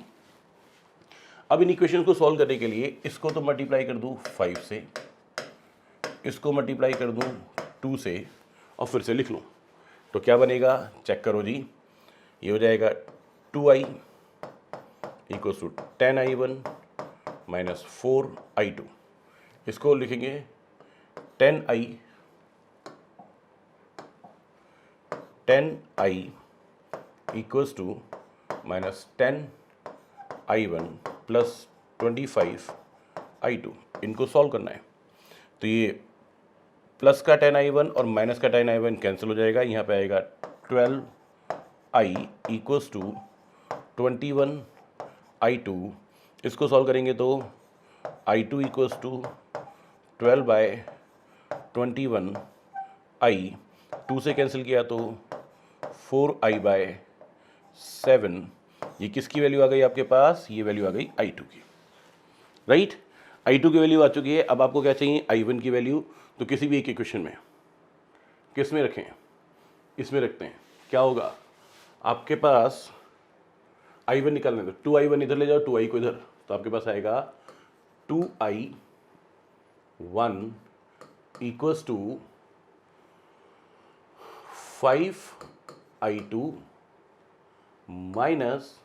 अब इन इक्वेशन को सॉल्व करने के लिए इसको तो मल्टीप्लाई कर दूं 5 से, इसको मल्टीप्लाई कर दूं 2 से और फिर से लिख लूं, तो क्या बनेगा चेक करो जी। ये हो जाएगा 2I equals to 10I1 minus 4I2। इसको लिखेंगे 10I equals to minus 10I1 plus 25I2। इनको सॉल्व करना है, तो ये प्लस का 10I1 और माइनस का 10I1 कैंसिल हो जाएगा, यहाँ पे आएगा 12I इक्वल्स टू 21I2। इसको सॉल्व करेंगे तो I2 इक्वल्स टू 12/21I, 2 से कैंसिल किया तो 4I/7। ये किसकी वैल्यू आ गई आपके पास, ये वैल्यू आ गई I2 की, राइट। I2 की वैल्यू आ चुकी है। अब आपको क्या चाहिए, I1 की वैल्यू। तो किसी भी एक इक्वेशन में किस में रखें, इसमें रखते हैं, क्या होगा आपके पास I1 निकालने दो, 2I1 इधर ले जाओ, 2I को इधर, तो आपके पास आएगा 2I1 equals to 5I2 minus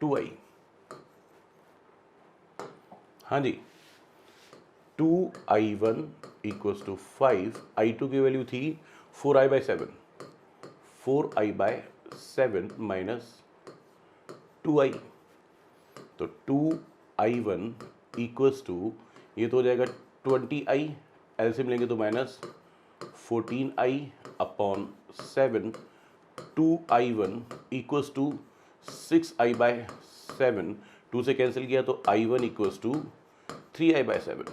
2I। हाँ जी, 2I1 इक्वल्स टू 5, I2 की वैल्यू थी 4I/7, 4I/7 माइनस 2I, तो 2I1 इक्वल्स टू, ये तो हो जाएगा 20I, एलसीएम लेंगे तो minus 14I/7, 2I1 equals to 6I/7, 2 से कैंसिल किया तो I1 इक्वल्स टू 3I/7।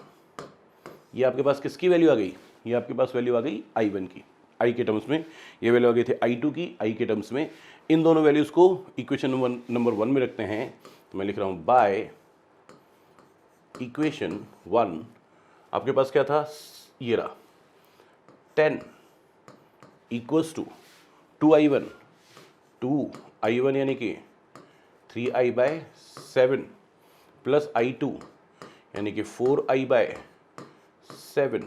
ये आपके पास किसकी वैल्यू आ गई, ये आपके पास वैल्यू आ गई I1 की, I के टर्म्स में। ये वैल्यू आ गई थी I2 की, I के टर्म्स में। इन दोनों वैल्यूज़ को इक्वेशन नंबर 1 में रखते हैं, तो मैं लिख रहा हूँ बाय इक्वेशन 1 आपके पास क्या था, ये रहा 10 इक्वल्स टू 2I1 यानी कि 3I/7 प्लस I2 यानी कि 4I/7।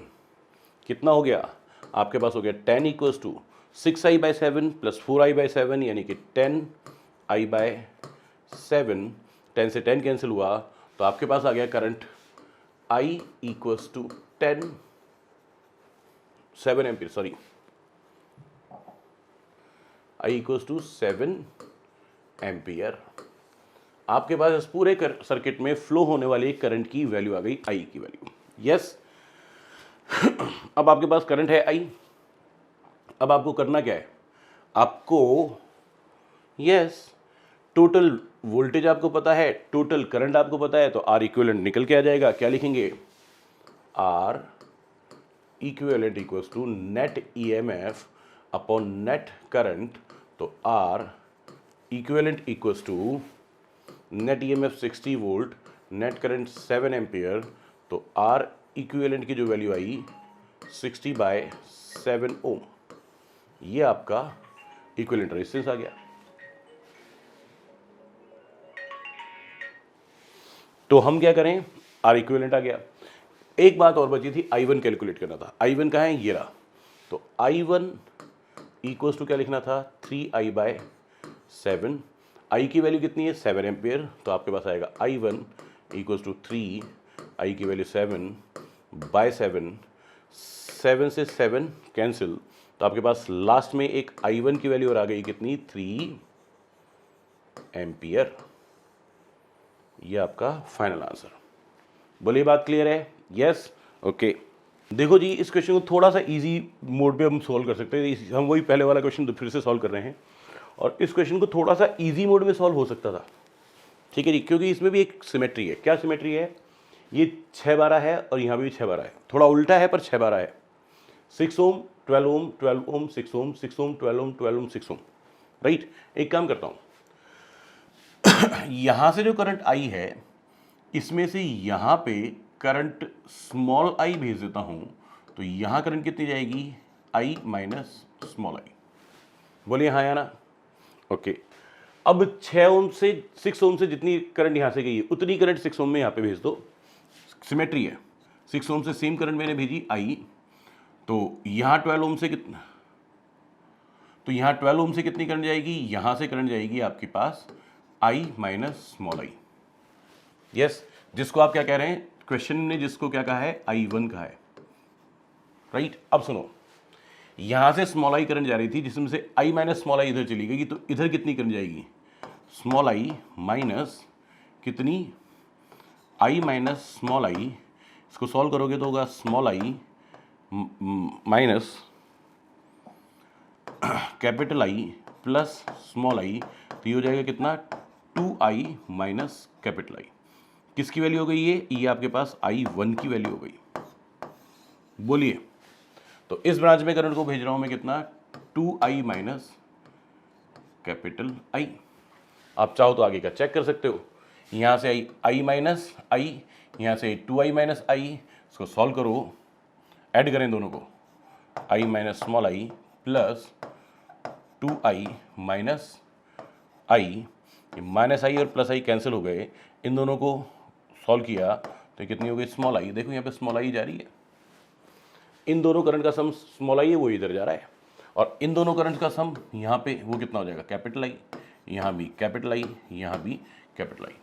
कितना हो गया आपके पास, हो गया 10 equals to 6I/7 plus 4I/7 यानी कि 10I/7। 10 से 10 कैंसिल हुआ तो आपके पास आ गया current I equals to 7 ampere, sorry, I equals to 7 ampere. आपके पास इस पूरे सर्किट में फ्लो होने वाली करंट की वैल्यू आ गई, I की वैल्यू। यस, अब आपके पास करंट है I। अब आपको करना क्या है, आपको टोटल वोल्टेज आपको पता है, टोटल करंट आपको पता है, तो R इक्विवेलेंट निकल के आ जाएगा। क्या लिखेंगे, R equivalent equals to net EMF upon net current. तो R equivalent equals to net EMF 60 volt, net current 7 ampere, तो आर इक्विवेलेंट की जो वैल्यू आई 60/7 ओम, ये आपका इक्विवेलेंट रेजिस्टेंस आ गया। तो हम क्या करें, आर इक्विवेलेंट आ गया। एक बात और बची थी, I1 कैलकुलेट करना था। I1 कहाँ है, ये रहा। तो I1 इक्वल्स टू क्या लिखना था, 3I/7। I की वैल्यू कितनी है, 7 एम्पियर, तो आपके पास आएगा I1 इक्वल्स टू 3, I की वैल्यू 7/7, 7 से 7 कैंसिल, तो आपके पास लास्ट में एक I1 की वैल्यू और आ गई कितनी, 3 एम्पियर। ये आपका फाइनल आंसर। बोलिए बात क्लियर है, यस, ओके। देखो जी, इस क्वेश्चन को थोड़ा सा इजी मोड पे हम सॉल्व कर सकते हैं। हम वही पहले वाला क्वेश्चन फिर से सॉल्व कर रहे हैं, और इस क्वेश्चन को थोड़ा सा इजी मोड में सॉल्व हो सकता था, ठीक है जी, क्योंकि इसमें भी एक सिमेट्री है। क्या सिमेट्री है, ये 6/12 है और यहाँ भी 6/12 है, थोड़ा उल्टा है पर 6/12 है। 6 ओम 12 ओम 12 ओम 6 ओम 6 ओम 12 ओम 12 ओम 6 ओम, राइट। एक काम करता हूँ, यहाँ से जो करंट आई है, इसमें से यहाँ पे करंट स्मॉल आई भेज देता हूँ, तो यहाँ करंट कितनी जाएगी, I माइनस स्मॉल आई। बोलिए हाँ या ना, ओके। अब 6 ओम से 6 ओम से जितनी करंट यहाँ से गई है, उतनी करंट 6 ओम में यहाँ पे भेज दो, सिमेट्री है। 6 ओम से सेम करंट मैंने भेजी I, तो यहाँ 12 ओम से कितना, तो यहाँ 12 ओम से कितनी करंट जाएगी, यहाँ से करंट जाएगी आपके पास I minus small I. Yes, जिसको आप क्या कह रहे हैं, क्वेश्चन ने जिसको क्या कहा है, I1 कहा है, राइट। अब सुनो, यहां से स्मॉल आई करंट जा रही थी, जिसमें से I माइनस स्मॉल आई इधर चली गई, तो इधर कितनी करंट जाएगी, स्मॉल आई माइनस कितनी, I माइनस स्मॉल आई। इसको सॉल्व करोगे तो होगा small I minus capital I plus small I, तो ये हो जाएगा कितना, 2I माइनस कैपिटल I। किसकी वैल्यू हो गई ये आपके पास I1 की वैल्यू हो गई। बोलिए, तो इस ब्रांच में करंट को भेज रहा हूं मैं कितना, 2I माइनस कैपिटल I। आप चाहो तो आगे का चेक कर सकते हो, यहां से I माइनस I, यहां से 2I माइनस I, इसको सॉल्व करो, ऐड करें दोनों को, I minus small I plus 2I minus I, minus I और प्लस आई कैंसिल हो गए, इन दोनों को सॉल्व किया तो कितनी हो गई, स्मॉल आई। देखो यहाँ पे स्मॉल आई जा रही है, इन दोनों करंट का सम स्मॉल आई है, वो इधर जा रहा है, और इन दोनों करंट का सम यहाँ पे वो कितना हो जाएगा, कैपिटल आई, यहाँ भी कैपिटल आई, यहाँ भी कैपिटल आई।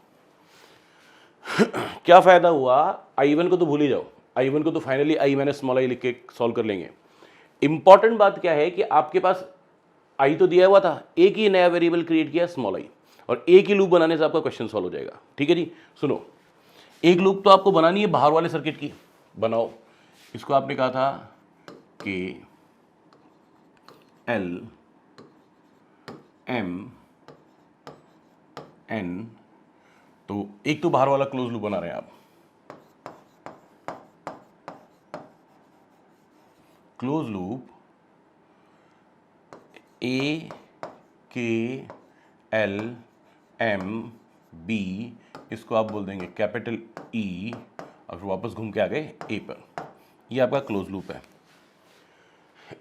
क्या फायदा हुआ, I1 को तो भूल ही जाओ, I1 को तो फाइनली I माइनस स्मॉल आई लिख के सॉल्व कर लेंगे। इंपॉर्टेंट बात क्या है कि आपके पास I तो दिया हुआ था, एक ही नया वेरिएबल क्रिएट किया स्मॉल आई, और एक ही लूप बनाने से आपका क्वेश्चन सॉल्व हो जाएगा, ठीक है जी। सुनो, एक लूप तो आपको बनानी है बाहर वाले सर्किट की, बनाओ। इसको आपने कहा था कि L M N, तो एक तो बाहर वाला क्लोज लूप बना रहे हैं आप, close loop A K L M B, इसको आप बोल देंगे कैपिटल E, और फिर वापस घूम के आ गए A पर। ये आपका क्लोज लूप है।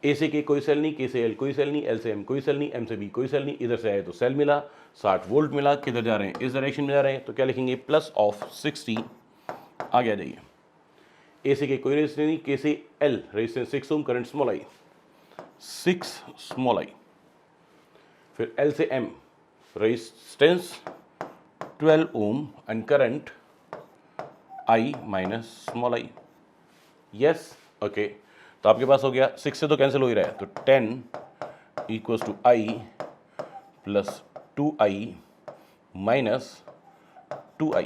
A से K कोई सेल नहीं, K से L कोई सेल नहीं, L से M कोई सेल नहीं, M से B कोई सेल नहीं, इधर से आए तो सेल मिला, 60 वोल्ट मिला, किधर जा रहे हैं, इस डायरेक्शन में जा रहे हैं, तो क्या लिखेंगे, प्लस ऑफ 60, आगे आ जाइए। A से K कोई रेजिस्टेंस नहीं, K से L resistance 6 ohm, current small I 6 small I, फिर L से M resistance 12 ohm and current I minus small I. Yes, okay, तो आपके पास हो गया, 6 से तो कैंसिल हो ही रहा है, तो 10 equals to I plus 2I minus 2I।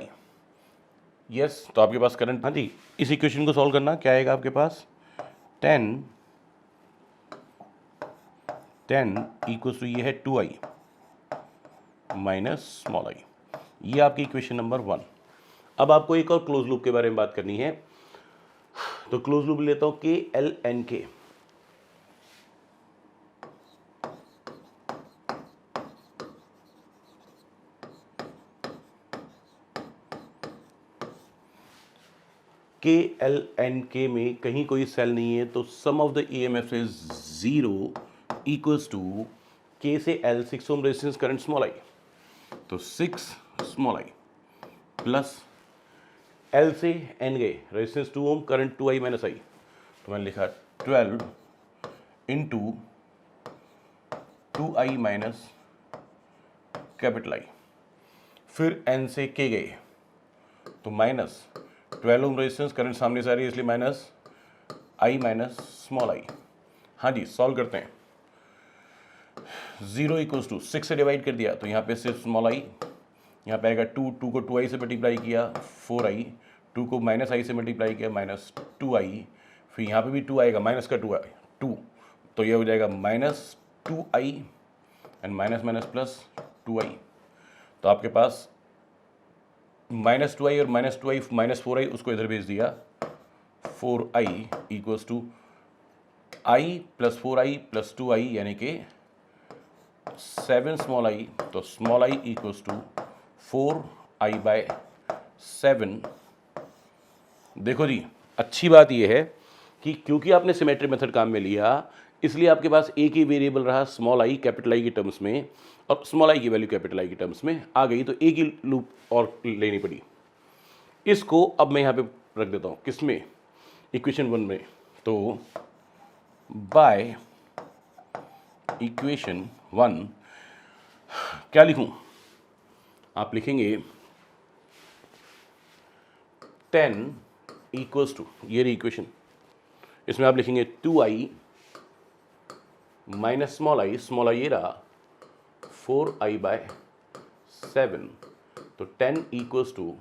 Yes, तो आपके पास करंट, हाँ जी, इस इक्वेशन को सॉल्व करना, क्या आएगा आपके पास, 10 इक्वल्स टू ये है 2I माइनस स्मॉल आई। ये आपकी इक्वेशन नंबर 1। अब आपको एक और क्लोज लूप के बारे में बात करनी है, तो क्लोज लूप लेता हूं KLNK। के एल एंड के में कहीं कोई सेल नहीं है, तो sum of the EMF is 0 equals to K से L 6 ohm resistance current small I, तो 6 स्मॉल आई प्लस एल से एन गए resistance 2 ohm current 2i minus I, तो मैंने लिखा 12 into 2i minus capital I, फिर एन से के गए तो माइनस 12 ओम रेजिस्टेंस करंट सामने से आ रही है इसलिए माइनस आई माइनस स्मॉल आई। हाँ जी, सॉल्व करते हैं। 0 इक्वल्स टू 6 से डिवाइड कर दिया तो यहाँ पे सिर्फ स्मॉल आई, यहाँ पे आएगा 2 को 2i से मल्टीप्लाई किया 4i, 2 को माइनस आई से मल्टीप्लाई किया माइनस 2i, फिर यहाँ पे भी 2 आएगा माइनस का 2 तो ये हो जाएगा minus 2i and minus minus plus 2i, तो आपके पास माइनस 2i और माइनस 2i माइनस 4i उसको इधर भेज दिया, 4i equals to i plus 4i plus 2i यानी कि 7 स्मॉल आई, तो small I equals to 4i by 7। देखो जी, अच्छी बात यह है कि क्योंकि आपने सिमेट्री मेथड काम में लिया इसलिए आपके पास एक ही वेरिएबल रहा स्मॉल आई कैपिटल आई की टर्म्स में, और स्मॉल आई की वैल्यू कैपिटल आई की टर्म्स में आ गई, तो एक ही लूप और लेनी पड़ी। इसको अब मैं यहाँ पे रख देता हूँ किसमें, इक्वेशन 1 में, तो बाय इक्वेशन 1 क्या लिखूँ, आप लिखेंगे 10 इक्वल्स टू, ये रही इक्वेशन, इसमें आप लिखेंगे 2i माइनस स्मॉल आई ये रहा 4i बाय 7, तो 10 इक्वल्स टू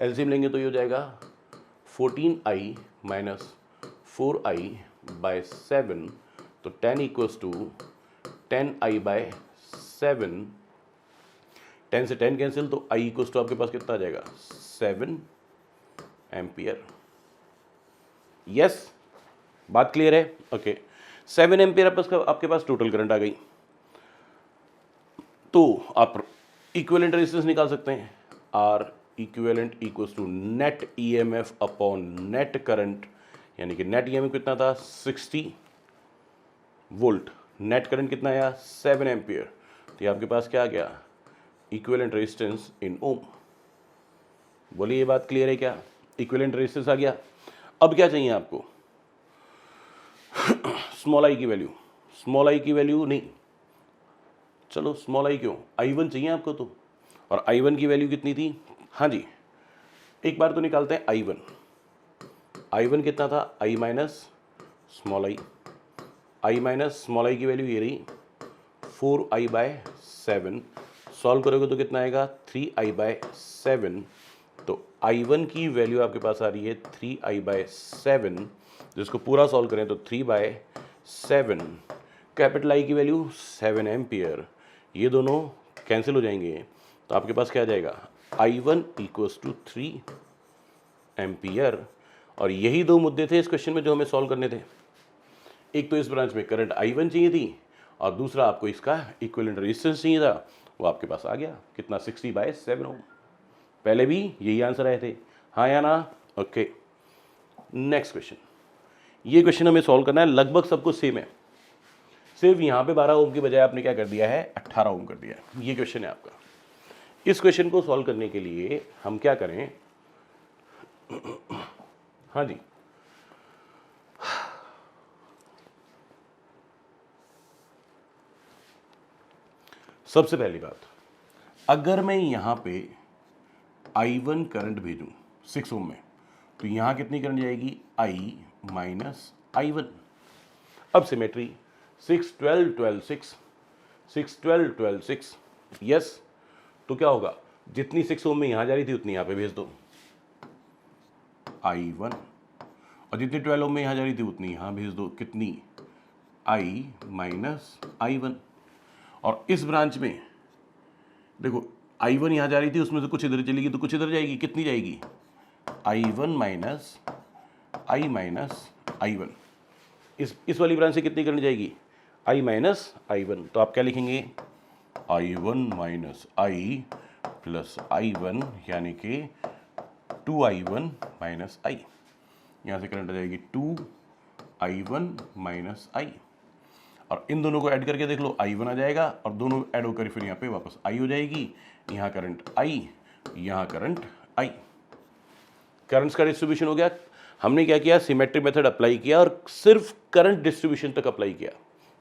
एलसीएम लेंगे तो ये हो जाएगा 14i माइनस 4i बाय 7, तो 10 इक्वल्स टू 10i बाय 7, 10 से 10 कैंसिल, तो i इक्वल्स टू आपके पास कितना आ जाएगा 7 एम्पियर। यस, बात क्लियर है? ओके, 7 एम्पियर आपके पास टोटल करंट आ गई, तो आप इक्विवेलेंट रेजिस्टेंस निकाल सकते हैं, R equivalent equals to net EMF upon net current, यानी कि नेट EMF कितना था 60 वोल्ट, नेट करंट कितना आया 7 एम्पियर, तो ये आपके पास क्या आ गया इक्विवेलेंट रेजिस्टेंस इन ओम। बोलिए, ये बात क्लियर है क्या? इक्विवेलेंट रेजिस्टेंस आ गया। अब क्या चाहिए आपको, स्मॉल आई की वैल्यू, स्मॉल आई की वैल्यू नहीं, चलो स्मॉल आई क्यों, I1 चाहिए आपको तो, और I1 की वैल्यू कितनी थी, हाँ जी एक बार तो निकालते हैं I1 कितना था I minus small I minus small आई की वैल्यू ये रही 4i बाय 7, सॉल्व करोगे तो कितना आएगा 3i बाय 7, तो I1 की वैल्यू आपके पास आ रही है 3i बाय 7, जिसको पूरा सॉल्व करें तो 3 बाय 7, कैपिटल आई की वैल्यू 7 एम्पियर, ये दोनों कैंसिल हो जाएंगे, तो आपके पास क्या आ जाएगा I1 इक्वल्स टू 3 एम्पियर। और यही दो मुद्दे थे इस क्वेश्चन में जो हमें सॉल्व करने थे, एक तो इस ब्रांच में करंट I1 चाहिए थी, और दूसरा आपको इसका इक्विवेलेंट रेजिस्टेंस चाहिए था, वो आपके पास आ गया कितना 60 बाय 7 ओम। पहले भी यही आंसर आए थे, हाँ या ना? ओके, नेक्स्ट क्वेश्चन, ये क्वेश्चन हमें सॉल्व करना है, लगभग सब कुछ सेम है, सिर्फ यहाँ पे 12 ओम की बजाय आपने क्या कर दिया है 18 ओम कर दिया है। ये क्वेश्चन है आपका। इस क्वेश्चन को सॉल्व करने के लिए हम क्या करें, हाँ जी सबसे पहली बात, अगर मैं यहाँ पे I1 करंट भेजूं 6 ओम में, तो यहाँ कितनी करंट जाएगी I माइनस I1। अब सिमेट्री 6 12 12 6 6 12 12 6, यस, तो क्या होगा जितनी 6 ओम में यहाँ जा रही थी उतनी यहाँ पे भेज दो I1, और जितनी 12 ओम में यहाँ जा रही थी उतनी यहाँ भेज दो, कितनी I माइनस I1। और इस ब्रांच में देखो I1 यहाँ जा रही थी, उसमें से कुछ इधर चलेगी तो कुछ इधर जाएगी, कितनी जाएगी I1 माइनस I1। इस वाली ब्रांच से कितनी करनी जाएगी I माइनस I1, तो आप क्या लिखेंगे I1 minus I plus I1, यानी कि 2i1 माइनस आई, यहाँ से करंट आ जाएगी 2i1 माइनस आई, और इन दोनों को ऐड करके देख लो i1 आ जाएगा, और दोनों ऐड होकर फिर यहाँ पे वापस i हो जाएगी, यहाँ करंट i, यहाँ करंट i। करंट्स का डिस्ट्रीब्यूशन हो गया। हमने क्या किया, सिमेट्रिक मेथड अप्लाई किया और सिर्फ करंट डिस्ट्रीब्यूशन तक अप्लाई किया,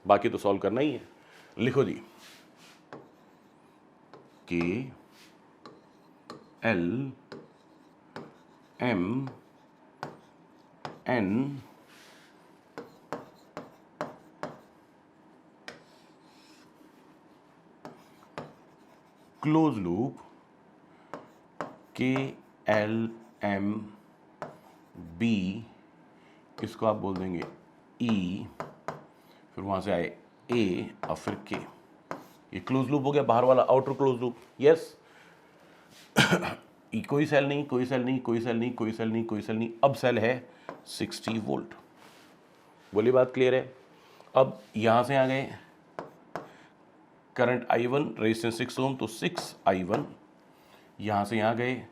बाकी तो सॉल्व करना ही है। लिखो जी, K L M N close loop K L M B, इसको आप बोल देंगे ई, फिर वहां से आए ए और फिर के, ये क्लोज लूप हो गया, बाहर वाला आउटर क्लोज लूप। यस कोई सेल नहीं, कोई सेल नहीं, कोई सेल नहीं, कोई सेल नहीं, कोई सेल नहीं, अब सेल है 60 वोल्ट। बोली बात क्लियर है। अब यहां से आ गए करंट I1, रेजिस्टेंस 6 ओम, तो 6I1, यहां से यहां गए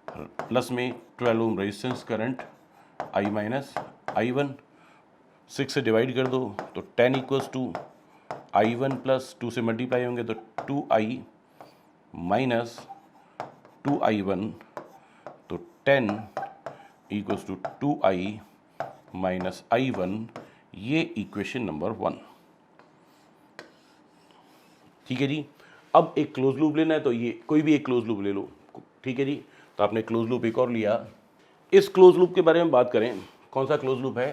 प्लस में 12 ओम resistance, current I minus I1, 6 से डिवाइड कर दो तो 10 इक्वल्स टू I1 प्लस 2 से मल्टीप्लाई होंगे तो 2I माइनस 2I1, तो 10 equals to 2I minus I1, ये इक्वेशन नंबर 1। ठीक है जी। अब एक क्लोज लूप लेना है तो ये कोई भी एक क्लोज लूप ले लो, ठीक है जी। तो आपने क्लोज लूप एक और लिया। इस क्लोज लूप के बारे में बात करें, कौन सा क्लोज लूप है,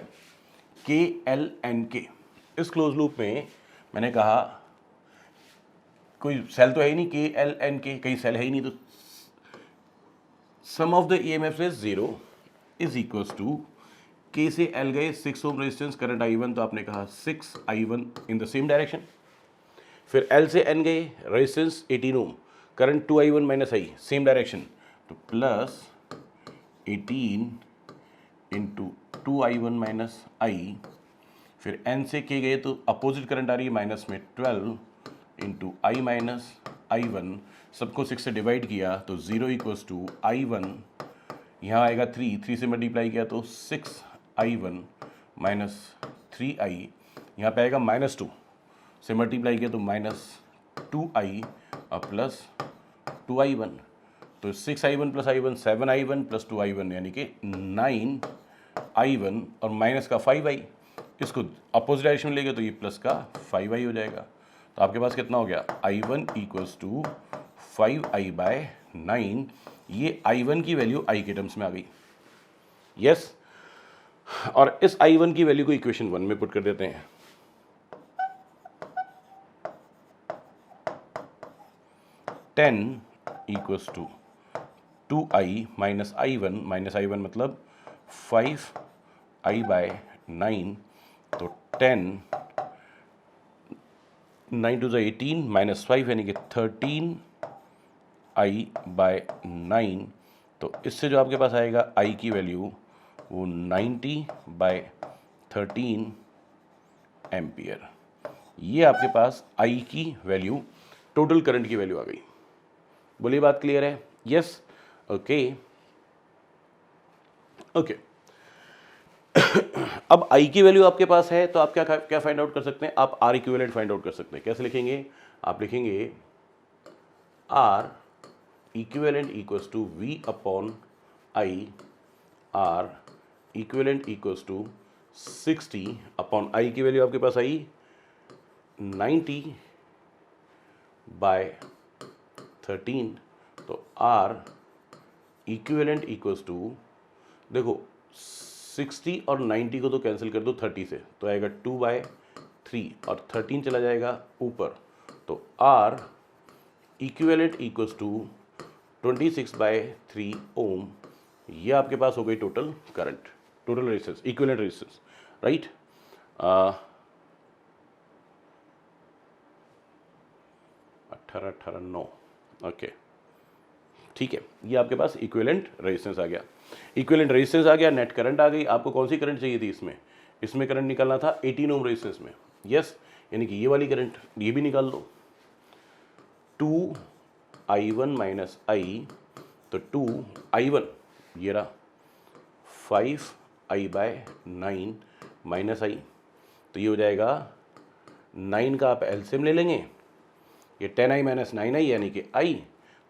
के एल एन के। इस क्लोज लूप में मैंने कहा कोई सेल तो है ही नहीं, के एल एन के, कहीं सेल है ही नहीं, तो sum of the EMF is 0 is equals to K से एल गए 6 ओम रेजिस्टेंस, करंट I1, तो आपने कहा 6I1 in the same direction. फिर एल से एन गए रेजिस्टेंस 18 ओम, करंट 2I1 माइनस आई, सेम डायरेक्शन, तो प्लस 18 इंटू 2I1 माइनस आई। फिर एन से के गए तो अपोजिट करंट आ रही है, माइनस में 12 इंटू आई माइनस I1, सबको 6 से डिवाइड किया तो 0 इक्वल्स टू I1, यहाँ आएगा 3 से मल्टीप्लाई किया तो 6I1 माइनस 3I, यहाँ पे आएगा -2 से मल्टीप्लाई किया तो -2I और प्लस 2I1, तो 6I1 plus I1 7I1 plus 2I1 यानी कि 9I1 और माइनस का 5I, इसको अपोजिट डायरेक्शन में लेंगे तो ये प्लस का 5I हो जाएगा। तो आपके पास कितना हो गया, I1 equals to 5I bye 9। ये I1 की वैल्यू I के टर्म्स में आ गई। यस और इस I1 की वैल्यू को इक्वेशन 1 में पुट कर देते हैं। Ten equals to 2I minus I1 मतलब 5I बाय 9, तो 10, 9 टू 18 माइनस 5 यानी कि 13I बाय 9, तो इससे जो आपके पास आएगा I की वैल्यू वो 90 बाय 13 एम्पियर। ये आपके पास I की वैल्यू, टोटल करंट की वैल्यू आ गई। बोलिए बात क्लियर है। Yes okay okay. अब I की वैल्यू आपके पास है तो आप क्या फाइंड आउट कर सकते हैं, आप R इक्विवेलेंट फाइंड आउट कर सकते हैं। कैसे लिखेंगे, आप लिखेंगे R equivalent equals to V upon I, R equivalent equals to 60 upon I की वैल्यू आपके पास आई 90 बाय 13, तो R इक्विवेलेंट इक्वल्स टू, देखो 60 और 90 को तो कैंसिल कर दो 30 से, तो आएगा 2/3 और 13 चला जाएगा ऊपर, तो R इक्विवेलेंट इक्वल्स टू 26/3 ओम। ये आपके पास हो गई total current, total resistance, equivalent resistance, right. 18 9 okay ठीक है। ये आपके पास इक्विवेलेंट रेजिस्टेंस आ गया, इक्विवेलेंट रेजिस्टेंस आ गया, नेट करंट आ गई। आपको कौन सी करंट चाहिए थी, इसमें करंट निकालना था 18 ओम रेजिस्टेंस में। यस यानी कि ये वाली करंट, ये भी निकाल लो, 2I1 माइनस I, तो 2I1 ये रहा 5i/9 माइनस आई, तो ये हो जाएगा 9 का आप एलसीएम ले लेंगे, ये 10i माइनस 9i यानी कि i,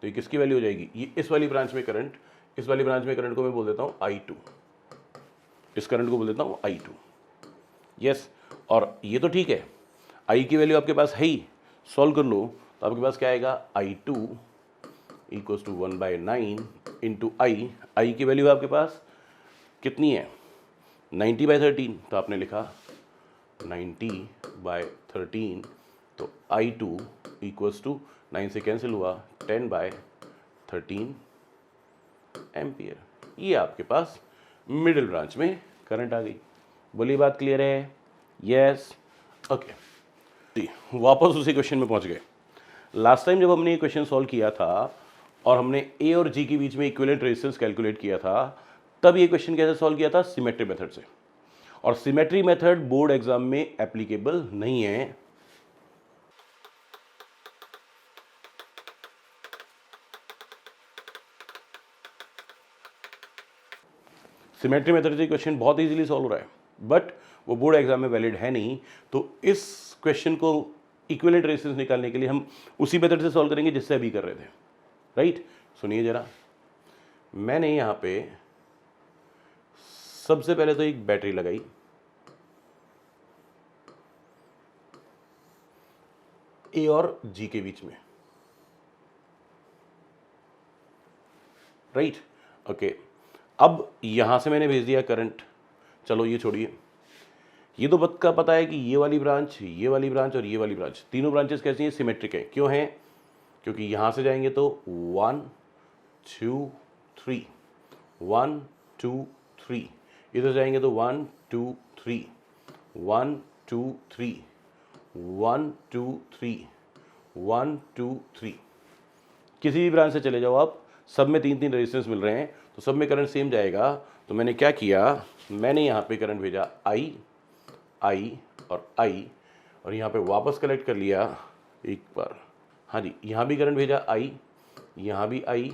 तो ये किसकी वैल्यू हो जाएगी, ये इस वाली ब्रांच में करंट, इस वाली ब्रांच में करंट को मैं बोल देता हूँ I2, इस करंट को बोल देता हूँ I2। यस, और ये तो ठीक है, I की वैल्यू आपके पास है ही, सॉल्व कर लो तो आपके पास क्या आएगा, I2 equals to 1/9 into I की वैल्यू आपके पास कितनी है, 90/13, तो आपने लिखा 90/13, तो I2 इक्वल्स टू 9 से कैंसिल हुआ 10/13 एम्पियर। ये आपके पास मिडिल ब्रांच में करंट आ गई। बोलिए बात क्लियर है? Yes, okay. वापस उसी क्वेश्चन में पहुंच गए। लास्ट टाइम जब हमने ये क्वेश्चन सॉल्व किया था और हमने ए और जी के बीच में इक्विवेलेंट रेजिस्टेंस कैलकुलेट किया था, तब ये क्वेश्चन कैसे सॉल्व किया था, सिमेट्री मेथड से। और सिमेट्री मेथड बोर्ड एग्जाम में एप्लीकेबल नहीं है। सिमेट्री मेथड से क्वेश्चन बहुत इजीली सॉल्व हो रहा है, बट वो बोर्ड एग्जाम में वैलिड है नहीं, तो इस क्वेश्चन को इक्विवेलेंट रेजिस्टेंस निकालने के लिए हम उसी मेथड से सॉल्व करेंगे जिससे अभी कर रहे थे, राइट। सुनिए जरा, मैंने यहाँ पे सबसे पहले तो एक बैटरी लगाई, ए और जी के बीच में, राइट, ओके। अब यहां से मैंने भेज दिया करंट, चलो ये छोड़िए, ये तो का पता है कि ये वाली ब्रांच, ये वाली ब्रांच और ये वाली ब्रांच, तीनों ब्रांचेस कैसी हैं, सिमेट्रिक हैं। क्यों हैं? क्योंकि यहां से जाएंगे तो 1 2 3, 1 2 3, इधर जाएंगे तो 1 2 3, 1 2 3, 1 2 3, 1 2 3। किसी भी ब्रांच से चले जाओ आप, सब में 3-3 रेजिस्टेंस मिल रहे हैं, तो सब में करंट सेम जाएगा। तो मैंने क्या किया, मैंने यहाँ पे करंट भेजा I और I, और यहाँ पे वापस कलेक्ट कर लिया एक बार, हाँ जी, यहाँ भी करंट भेजा I, यहाँ भी I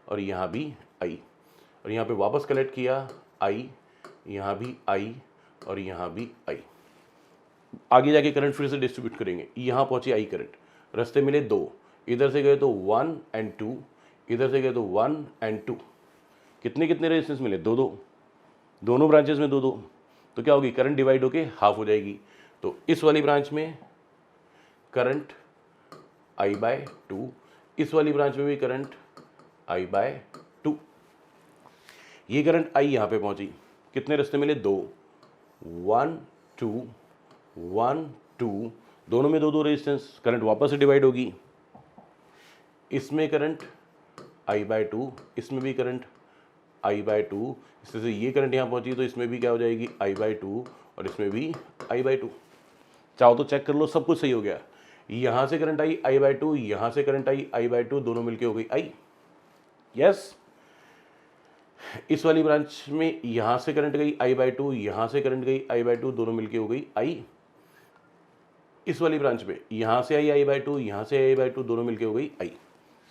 और यहाँ भी I, और यहाँ पे वापस कलेक्ट किया I, यहाँ भी I और यहाँ भी I। आगे जाके करंट फिर से डिस्ट्रीब्यूट करेंगे, यहाँ पहुँची I करंट, रास्ते मिले 2, इधर से गए तो 1 और 2, इधर से गए तो 1 और 2, कितने कितने रेजिस्टेंस मिले, 2-2, दोनों ब्रांचेस में 2-2, तो क्या होगी, करंट डिवाइड होके हाफ हो जाएगी। तो इस वाली ब्रांच में करंट I/2, इस वाली ब्रांच में भी करंट I/2। ये करंट I यहाँ पे पहुंची, कितने रास्ते मिले, 2, 1 2 1 2, दोनों में 2-2 रेजिस्टेंस, करंट वापस से डिवाइड होगी, इसमें करंट I/2, इसमें भी करंट I/2, इससे से ये करंट यहाँ पहुंची तो इसमें भी क्या हो जाएगी, I/2, और इसमें भी I/2। चाहो तो चेक कर लो, सब कुछ सही हो गया। यहाँ से करंट आई I/2, यहाँ से करंट आई I/2, दोनों मिलके हो गई I। यस, इस वाली ब्रांच में यहाँ से करंट गई I/2, यहाँ से करंट गई I/2, दोनों मिलके हो गई I। इस वाली ब्रांच में यहाँ से आई I/2, यहाँ से I/2, दोनों मिलके हो गई I।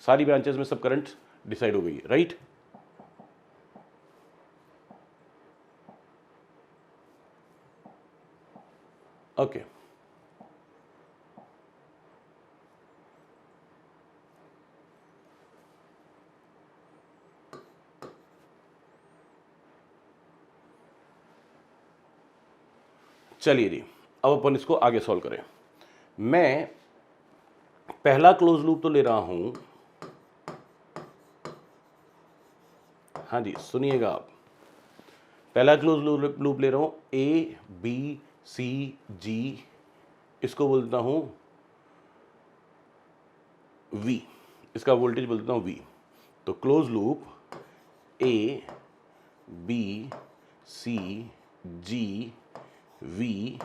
सारी ब्रांचेस में सब करंट डिसाइड हो गई, राइट। ओके, चलिए जी, अब अपन इसको आगे सॉल्व करें। मैं पहला क्लोज लूप तो ले रहा हूं, हाँ जी सुनिएगा आप, पहला क्लोज लूप ले रहा हूं ABCG, इसको बोलता हूं V, इसका वोल्टेज बोलता हूं V। तो क्लोज लूप ABCG VA,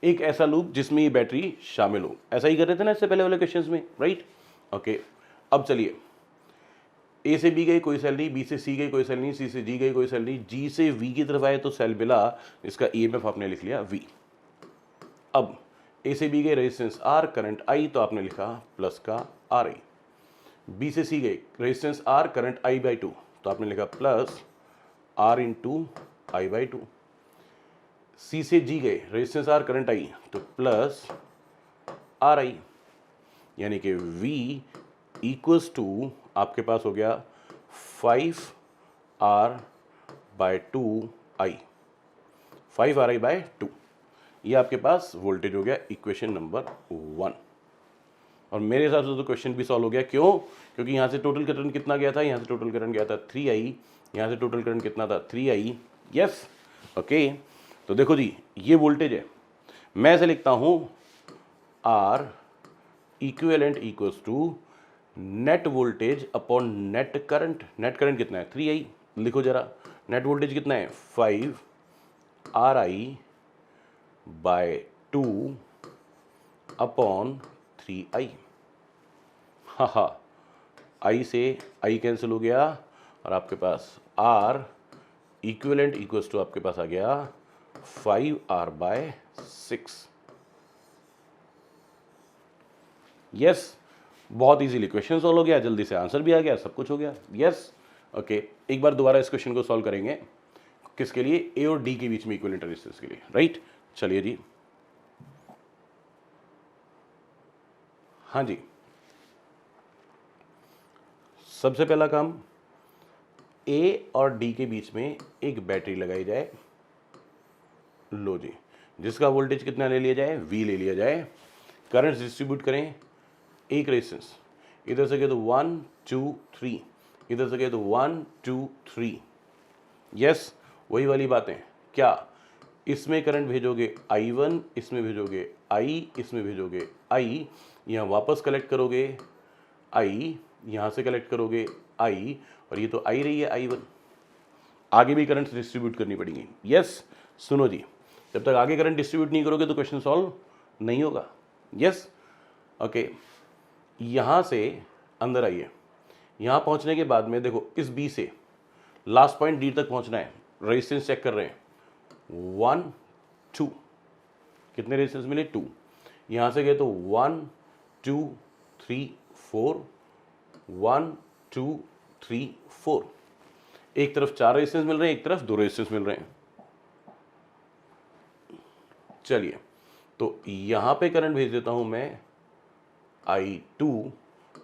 एक ऐसा लूप जिसमें ये बैटरी शामिल हो। ऐसा ही कर रहे थे ना इससे पहले वाले क्वेश्चंस में, राइट। ओके, अब चलिए, ए से बी गई कोई सेल नहीं, बी से सी गई कोई सेल नहीं, सी से जी गई कोई सेल नहीं, जी से वी की तरफ आए तो सेल मिला, इसका ईएमएफ आपने लिख लिया V। अब ए से बी गई रेजिस्टेंस R, करंट I, तो आपने लिखा प्लस का RI। बी से सी गए, resistance R, current I by two, तो आपने लिखा plus R into I by two. C से जी गए, रेजिस्टेंस आर, करंट आई, तो प्लस आर आई, यानी कि V इक्वल्स टू आपके पास हो गया 5R bye 2I, 5RI bye 2। ये आपके पास वोल्टेज हो गया इक्वेशन नंबर 1। और मेरे हिसाब से तो क्वेश्चन भी सॉल्व हो गया। क्यों? क्योंकि यहाँ से टोटल करंट कितना गया था, यहाँ से टोटल करंट गया था 3I, यहाँ से टोटल करंट कितना था 3I। Yes, okay. तो देखो जी, ये वोल्टेज है, मैं ऐसे लिखता हूँ R equivalent equals to net voltage upon net current. Net current कितना है 3I, लिखो जरा, नेट वोल्टेज कितना है 5RI बाय 2 अपॉन 3I। हाँ, I से I कैंसिल हो गया और आपके पास R इक्विवेलेंट इक्वल्स टू आपके पास आ गया 5R बाय 6। यस, बहुत इजीली क्वेश्चन सॉल्व हो गया, जल्दी से आंसर भी आ गया, सब कुछ हो गया। Yes, okay. एक बार दोबारा इस क्वेश्चन को सॉल्व करेंगे, किसके लिए, ए और डी के बीच में इक्विवेलेंट रेजिस्टेंस के लिए, राइट। चलिए जी, हाँ जी, सबसे पहला काम, ए और डी के बीच में एक बैटरी लगाई जाए। लो जी, जिसका वोल्टेज कितना ले लिया जाए, V ले लिया जाए। करंट डिस्ट्रीब्यूट करें, एक रेजिस्टेंस, इधर से गए तो 1 2 3, इधर से गए तो 1 2 3। यस, वही वाली बातें। क्या इसमें करंट भेजोगे I1, इसमें भेजोगे I, इसमें भेजोगे I, यहाँ वापस कलेक्ट करोगे I, यहाँ से कलेक्ट करोगे I, और ये तो आई रही है I1। आगे भी करंट डिस्ट्रीब्यूट करनी पड़ेगी। यस, सुनो जी, जब तक आगे करंट डिस्ट्रीब्यूट नहीं करोगे तो क्वेश्चन सॉल्व नहीं होगा। Yes, okay. यहाँ से अंदर आइए, यहाँ पहुँचने के बाद में देखो, इस B से लास्ट पॉइंट D तक पहुँचना है। रेजिस्टेंस चेक कर रहे हैं, 1 2, कितने रेजिस्टेंस मिले 2। यहाँ से गए तो 1 2 3 4, 1 2 3 4। एक तरफ 4 रेजिस्टेंस मिल रहे हैं, एक तरफ 2 रेजिस्टेंस मिल रहे हैं। चलिए, तो यहाँ पे करंट भेज देता हूँ मैं I2,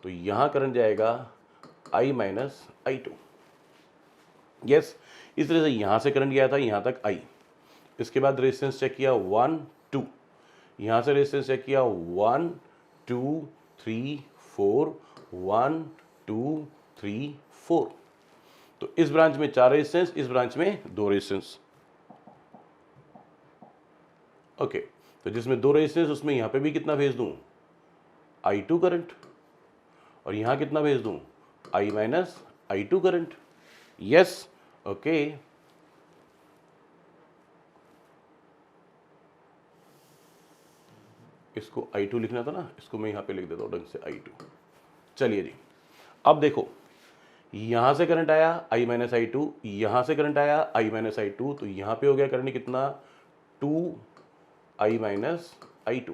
तो यहाँ करंट जाएगा I माइनस I2। यस, इस तरह से यहाँ से करंट गया था यहाँ तक I। इसके बाद रेजिस्टेंस चेक किया 1 2, यहाँ से रेजिस्टेंस चेक किया 1 2 3 4, 1 2 3 4। तो इस ब्रांच में 4 रेजिस्टेंस, इस ब्रांच में 2 रेजिस्टेंस। ओके, तो जिसमें 2 रेजिस्टेंस उसमें यहाँ पे भी कितना भेज दूँ, I2 करंट, और यहाँ कितना भेज दूँ, I minus I2 current. Yes, okay. इसको I2 लिखना था ना, इसको मैं यहाँ पे लिख देता हूँ ढंग से I2। चलिए जी, अब देखो, यहाँ से करंट आया I माइनस I2, यहाँ से करंट आया I माइनस I2, तो यहाँ पे हो गया करंट कितना 2I माइनस I2।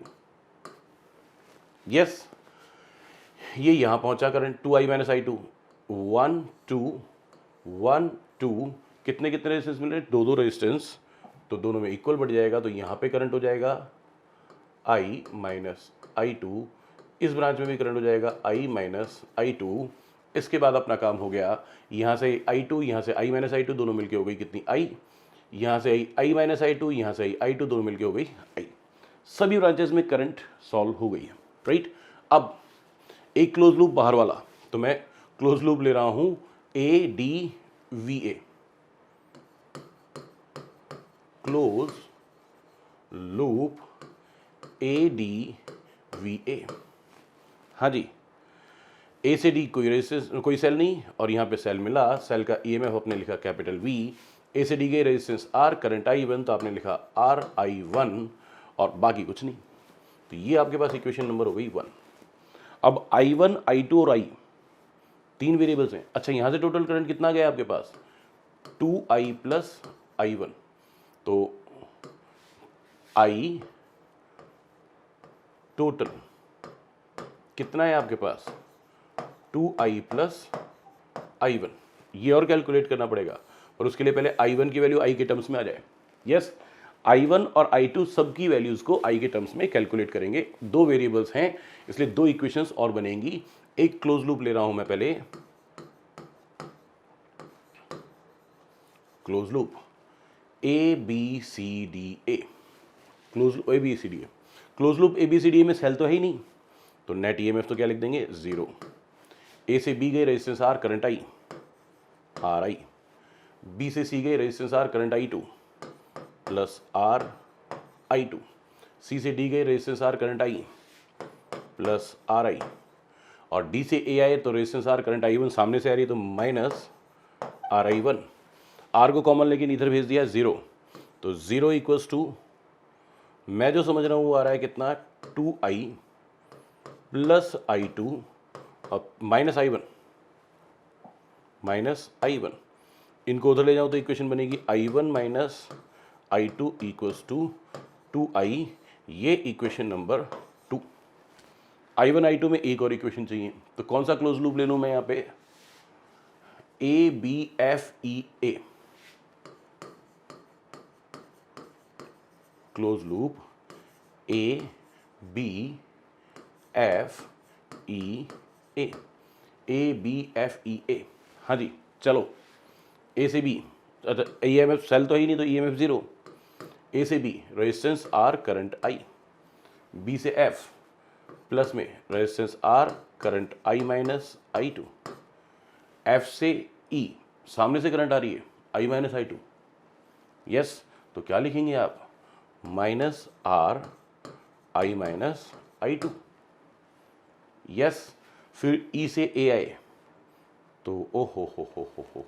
यस, ये यहाँ पहुँचा करंट 2I माइनस I2, 1 2 1 2, कितने कितने रेजिस्टेंस मिल रहे, 2 2 रेजिस्टेंस, तो दोनों में इक्वल बढ़ जाएगा, तो यहाँ पे करंट हो जाएगा I माइनस I2, इस ब्रांच में भी करंट हो जाएगा I माइनस I2। इसके बाद अपना काम हो गया, यहाँ से I2, यहाँ से I माइनस I2, दोनों मिलके हो गई कितनी I, यहाँ से I माइनस I2, यहाँ से I2, दोनों मिलके हो गई I। सभी ब्रांचेस में करंट सॉल्व हो गई है, राइट। अब एक क्लोज लूप बाहर वाला, तो मैं क्लोज लूप ले रहा हूँ ADVA, क्लोज लूप ADVA। हाँ जी, ए से डी कोई रेजिस्टेंस, कोई सेल नहीं, और यहाँ पे सेल मिला, सेल का EMF आपने लिखा कैपिटल V। ए से डी गए रेजिस्टेंस R, करंट I1, तो आपने लिखा RI1, और बाकी कुछ नहीं। तो ये आपके पास इक्वेशन नंबर हो गई 1। अब I1, I2 और I 3 वेरिएबल्स हैं। अच्छा, यहाँ से टोटल करंट कितना गया आपके पास 2I प्लस I1, तो I टोटल कितना है आपके पास 2i प्लस i1। ये और कैलकुलेट करना पड़ेगा, और उसके लिए पहले i1 की वैल्यू i के टर्म्स में आ जाए। यस, i1 और i2 सबकी वैल्यूज़ को i के टर्म्स में कैलकुलेट करेंगे। दो वेरिएबल्स हैं, इसलिए दो इक्वेशंस और बनेंगी। एक क्लोज लूप ले रहा हूं मैं पहले, close loop A B C D A, close loop A B C D A. Close loop A B C D A में सेल तो है ही नहीं, तो नेट ईएमएफ तो क्या लिख देंगे, 0। ए से बी गए resistance R, current I, R I. B से सी गए resistance R, current I two plus R I two. C से डी गए resistance R, current I plus R I. और डी से ए आए तो resistance R, current I one सामने से आ रही है तो minus R I one. R को कॉमन लेकिन इधर भेज दिया 0, तो 0 इक्वल्स टू, मैं जो समझ रहा हूँ वो आ रहा है कितना, 2i प्लस i2 और माइनस i1। इनको उधर ले जाऊँ तो इक्वेशन बनेगी i1 minus i2 equals to 2i। ये इक्वेशन नंबर 2। i1 i2 में एक और इक्वेशन चाहिए, तो कौन सा क्लोज लूप ले लूँ मैं यहाँ पे, A B F E A, close loop A B F E A, A B F E A. हाँ जी, चलो ए से बी, अच्छा ई एम एफ सेल तो है ही नहीं तो ई एम एफ 0। ए से B resistance R, current I. B से एफ प्लस में resistance R, current I minus I two. F से ई सामने से करंट आ रही है, I minus I two. Yes, तो क्या लिखेंगे आप, minus R I minus I two. Yes, फिर ई से ए आए तो ओ हो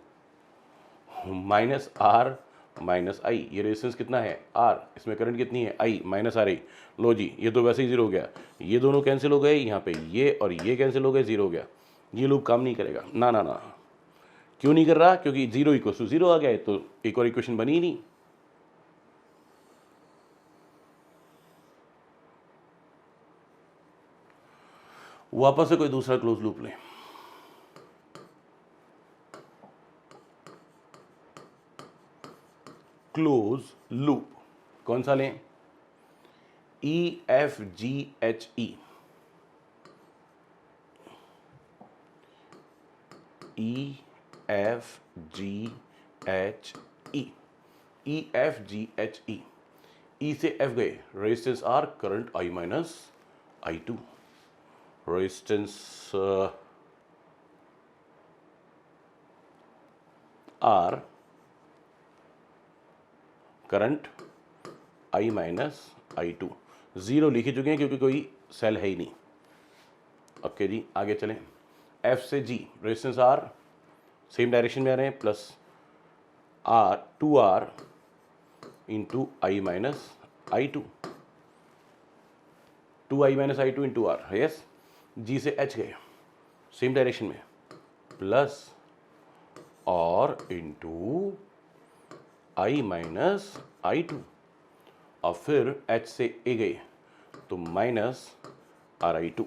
माइनस आर माइनस आई। ये रेजिस्टेंस कितना है, आर, इसमें करंट कितनी है, आई माइनस आर आई। लो जी, ये तो वैसे ही 0 हो गया, ये दोनों कैंसिल हो गए, यहाँ पे ये और ये कैंसिल हो गए, 0 हो गया। ये लूप काम नहीं करेगा, ना ना ना। क्यों नहीं कर रहा, क्योंकि 0 इक्वल टू 0 आ गया है, तो एक और इक्वेशन बनी ही नहीं। वापस से कोई दूसरा क्लोज लूप लें, क्लोज लूप कौन सा लें, E F G H E, E F G H E, E F G H E. E से एफ गए, resistance R, current I minus I two. Resistance R, current I minus I two. 0 लिख चुके हैं क्योंकि कोई cell है ही नहीं। ओके जी, आगे चलें। एफ से G resistance R, same direction में आ रहे हैं, plus R 2r into I minus I two, 2i minus I two into R. Yes, G से एच गए सेम डायरेक्शन में, plus R into I minus I two, और फिर H से ए गए तो माइनस आर आई टू।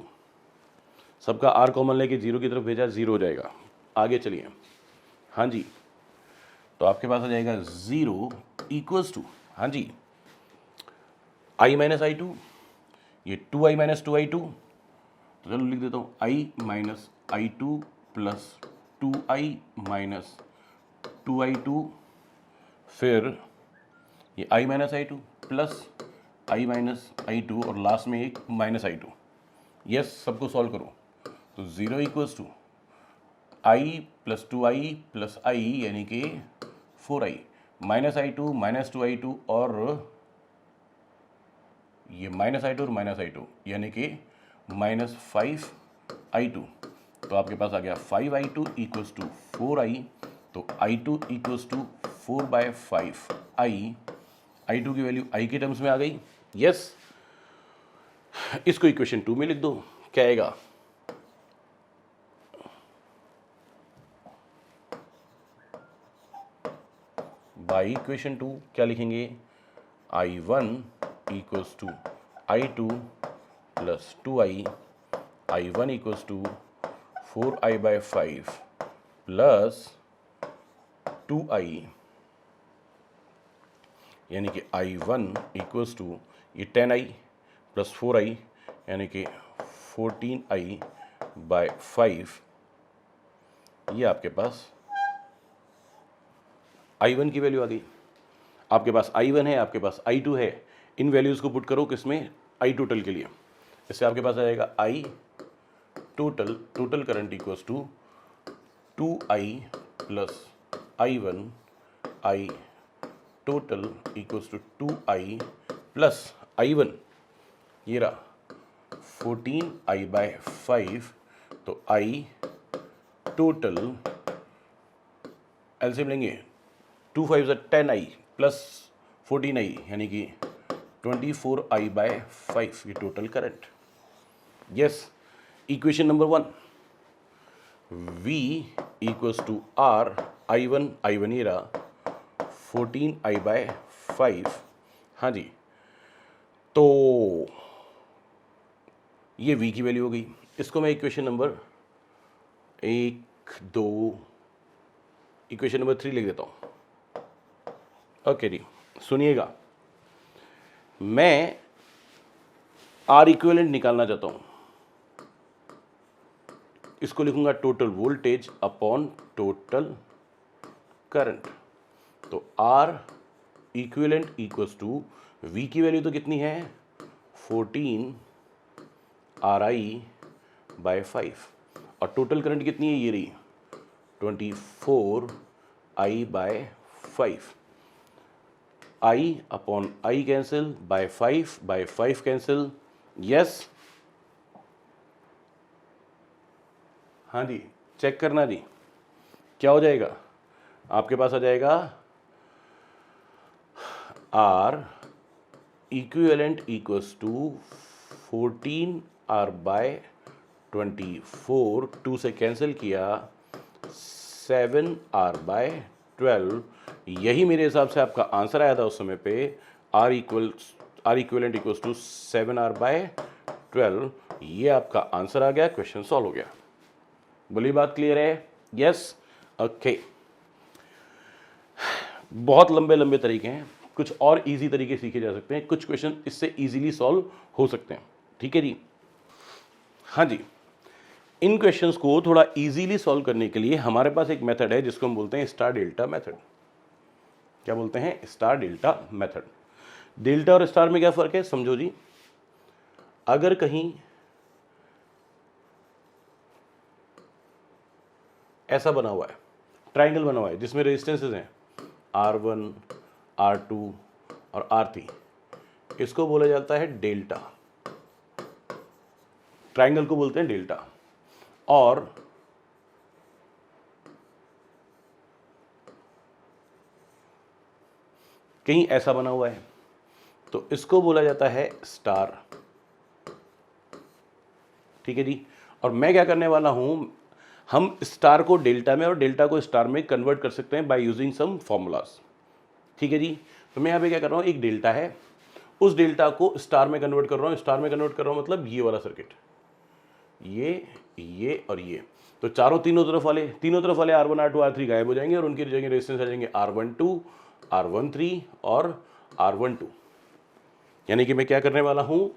सबका R common लेके 0 की तरफ भेजा, 0 हो जाएगा। आगे चलिए, हाँ जी, तो आपके पास आ जाएगा 0 इक्वल्स टू, हाँ जी, आई माइनस आई टू, ये 2i माइनस 2i2, तो चलो लिख देता हूँ I minus I two plus 2i minus 2i2, फिर ये i minus I two plus i minus I two, और लास्ट में एक माइनस आई टू। यस, सबको सॉल्व करो तो 0 equals to i plus 2i plus i यानी कि 4i, minus I to minus 2i2 और ये माइनस आई टू और माइनस आई टू यानी कि माइनस 5i2। तो आपके पास आ गया 5i2 इक्वल्स टू 4i, तो i2 equals to 4/5i। i2 की वैल्यू i के टर्म्स में आ गई। यस, इसको इक्वेशन 2 में लिख दो, क्या आएगा, बाई इक्वेशन 2 क्या लिखेंगे, i1 equals to i2 plus 2i, i1 equals to 4i/5 plus 2i, यानी कि i1 इक्वल्स टू ये 10i प्लस 4i यानी कि 14i/5। ये आपके पास i1 की वैल्यू आ गई। आपके पास i1 है, आपके पास i2 है, इन वैल्यूज़ को पुट करो किसमें, i टोटल के लिए। इससे आपके पास आ जाएगा i total current equals to 2i plus i1, i total equals to 2i plus i1, ये रहा 14i/5। तो i टोटल एलसीएम लेंगे, 2 5 10i प्लस 14i यानी कि 24i/5, ये total current. Yes, equation number 1, V equals to R i1 ये रहा 14i/5। हाँ जी, तो ये V की वैल्यू हो गई। इसको मैं इक्वेशन नंबर 1 2 इक्वेशन नंबर 3 लिख देता हूँ। ओके जी, सुनिएगा, मैं R इक्विवेलेंट निकालना चाहता हूँ। इसको लिखूंगा total voltage upon total current. तो R equivalent equals to V की वैल्यू तो कितनी है 14RI/5 और टोटल करंट कितनी है, ये रही 24I/5। I upon I cancel, by 5 cancel. Yes, हाँ जी, चेक करना जी, क्या हो जाएगा, आपके पास आ जाएगा R equivalent equals to 14R/24, 2 से कैंसिल किया 7R/12। यही मेरे हिसाब से आपका आंसर आया था उस समय पे, R equivalent equals to 7R/12। ये आपका आंसर आ गया, क्वेश्चन सॉल्व हो गया। बोलिए, बात क्लियर है? Yes, okay. बहुत लंबे लंबे तरीके हैं, कुछ और इजी तरीके सीखे जा सकते हैं, कुछ क्वेश्चन इससे इजीली सॉल्व हो सकते हैं। ठीक है जी, हाँ जी। इन क्वेश्चंस को थोड़ा इजीली सॉल्व करने के लिए हमारे पास एक मेथड है जिसको हम बोलते हैं स्टार डेल्टा मेथड। क्या बोलते हैं? Star delta method. डेल्टा और स्टार में क्या फर्क है, समझो जी। अगर कहीं ऐसा बना हुआ है, ट्राइंगल बना हुआ है जिसमें रेजिस्टेंसेस हैं R1, R2 और R3, इसको बोला जाता है डेल्टा। ट्राइंगल को बोलते हैं डेल्टा। और कहीं ऐसा बना हुआ है तो इसको बोला जाता है स्टार। ठीक है जी। और मैं क्या करने वाला हूं, हम स्टार को डेल्टा में और डेल्टा को स्टार में कन्वर्ट कर सकते हैं बाय यूजिंग सम फॉर्मूलाज। ठीक है जी। तो मैं यहाँ पे क्या कर रहा हूँ, एक डेल्टा है, उस डेल्टा को स्टार में कन्वर्ट कर रहा हूँ। स्टार में कन्वर्ट कर रहा हूँ मतलब ये वाला सर्किट, ये और ये। तो तीनों तरफ वाले R1, R2, R3 गायब हो जाएंगे और उनकी जगह रेजिस्टेंस आ जाएंगे R12, R13 और R12। यानी कि मैं क्या करने वाला हूं,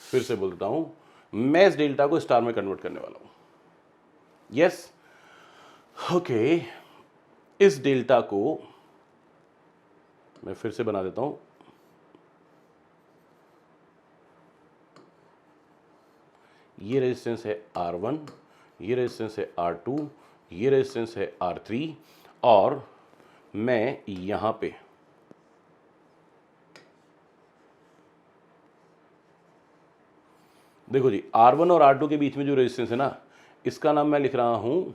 फिर से बोलता हूं, मैं इस डेल्टा को स्टार में कन्वर्ट करने वाला हूं। Yes, okay. इस डेल्टा को मैं फिर से बना देता हूं। ये रेजिस्टेंस है R1, ये रेजिस्टेंस है R2, ये रेजिस्टेंस है R3 और मैं यहां पे देखो जी, R1 और R2 के बीच में जो रेजिस्टेंस है ना, इसका नाम मैं लिख रहा हूं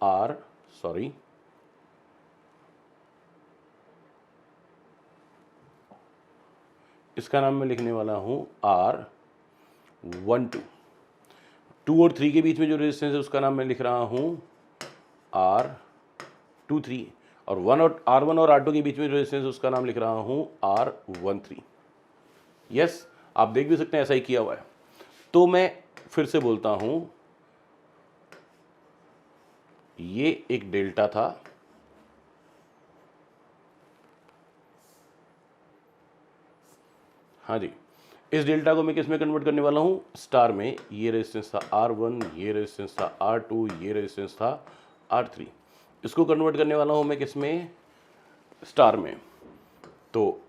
R, सॉरी, इसका नाम मैं लिखने वाला हूं R12। 2 और 3 के बीच में जो रेजिस्टेंस है उसका नाम मैं लिख रहा हूं R23। और R1 और R2 के बीच में जो रेजिस्टेंस उसका नाम लिख रहा हूं R13। यस, आप देख भी सकते हैं ऐसा ही किया हुआ है। तो मैं फिर से बोलता हूं, ये एक डेल्टा था, हाँ जी, इस डेल्टा को मैं किस में कन्वर्ट करने वाला हूं, स्टार में। ये रेजिस्टेंस था R1, ये रेजिस्टेंस था R2, ये रेजिस्टेंस था R3। इसको कन्वर्ट करने वाला हूं मैं किस में, स्टार में। तो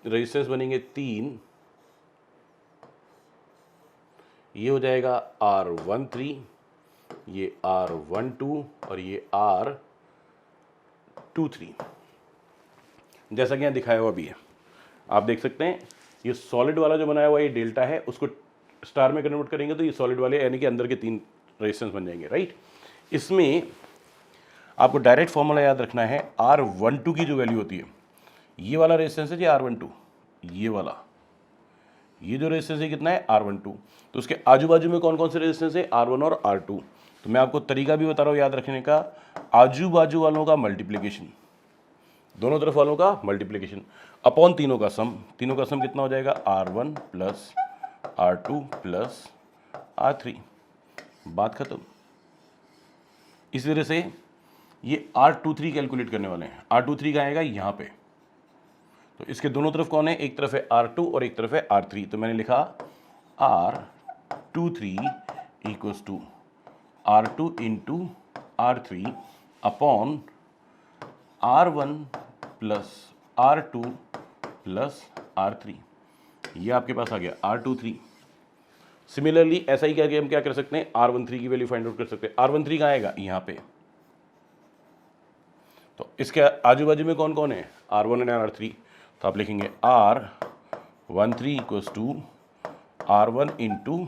रेजिस्टेंस बनेंगे 3, ये हो जाएगा R13, ये R12 और ये R23, जैसा कि यहाँ दिखाया हुआ भी है। आप देख सकते हैं ये सॉलिड वाला जो बनाया हुआ ये डेल्टा है, उसको स्टार में कन्वर्ट करेंगे तो ये सॉलिड वाले यानी कि अंदर के 3 रेजिस्टेंस बन जाएंगे, राइट। इसमें आपको डायरेक्ट फॉर्मूला याद रखना है, R12 की जो वैल्यू होती है, ये वाला रेजिस्टेंस है जी R12, ये वाला, ये जो रेजिस्टेंस है कितना है R12। तो उसके आजू बाजू में कौन कौन से रेजिस्टेंस है, R1 और R2। तो मैं आपको तरीका भी बता रहा हूँ याद रखने का, आजू बाजू वालों का मल्टीप्लिकेशन, दोनों तरफ वालों का मल्टीप्लिकेशन अपॉन तीनों का सम। तीनों का सम कितना हो जाएगा, R1 plus R2 plus R3, बात खत्म। इसी तरह से ये R23 कैलकुलेट करने वाले हैं। R23 का आएगा यहाँ पे, तो इसके दोनों तरफ कौन है, एक तरफ है R2 और एक तरफ है R3। तो मैंने लिखा R23 equals to R2 into R3 upon R1 plus R2 plus R3। ये आपके पास आ गया R23। सिमिलरली ऐसा ही करके हम क्या कर सकते हैं, R13 की वैल्यू फाइंड आउट कर सकते हैं। R13 कहाँ आएगा, यहाँ पे। तो इसके आजू बाजू में कौन कौन है, R1 एंड R3। तो आप लिखेंगे R13 equals to R1 into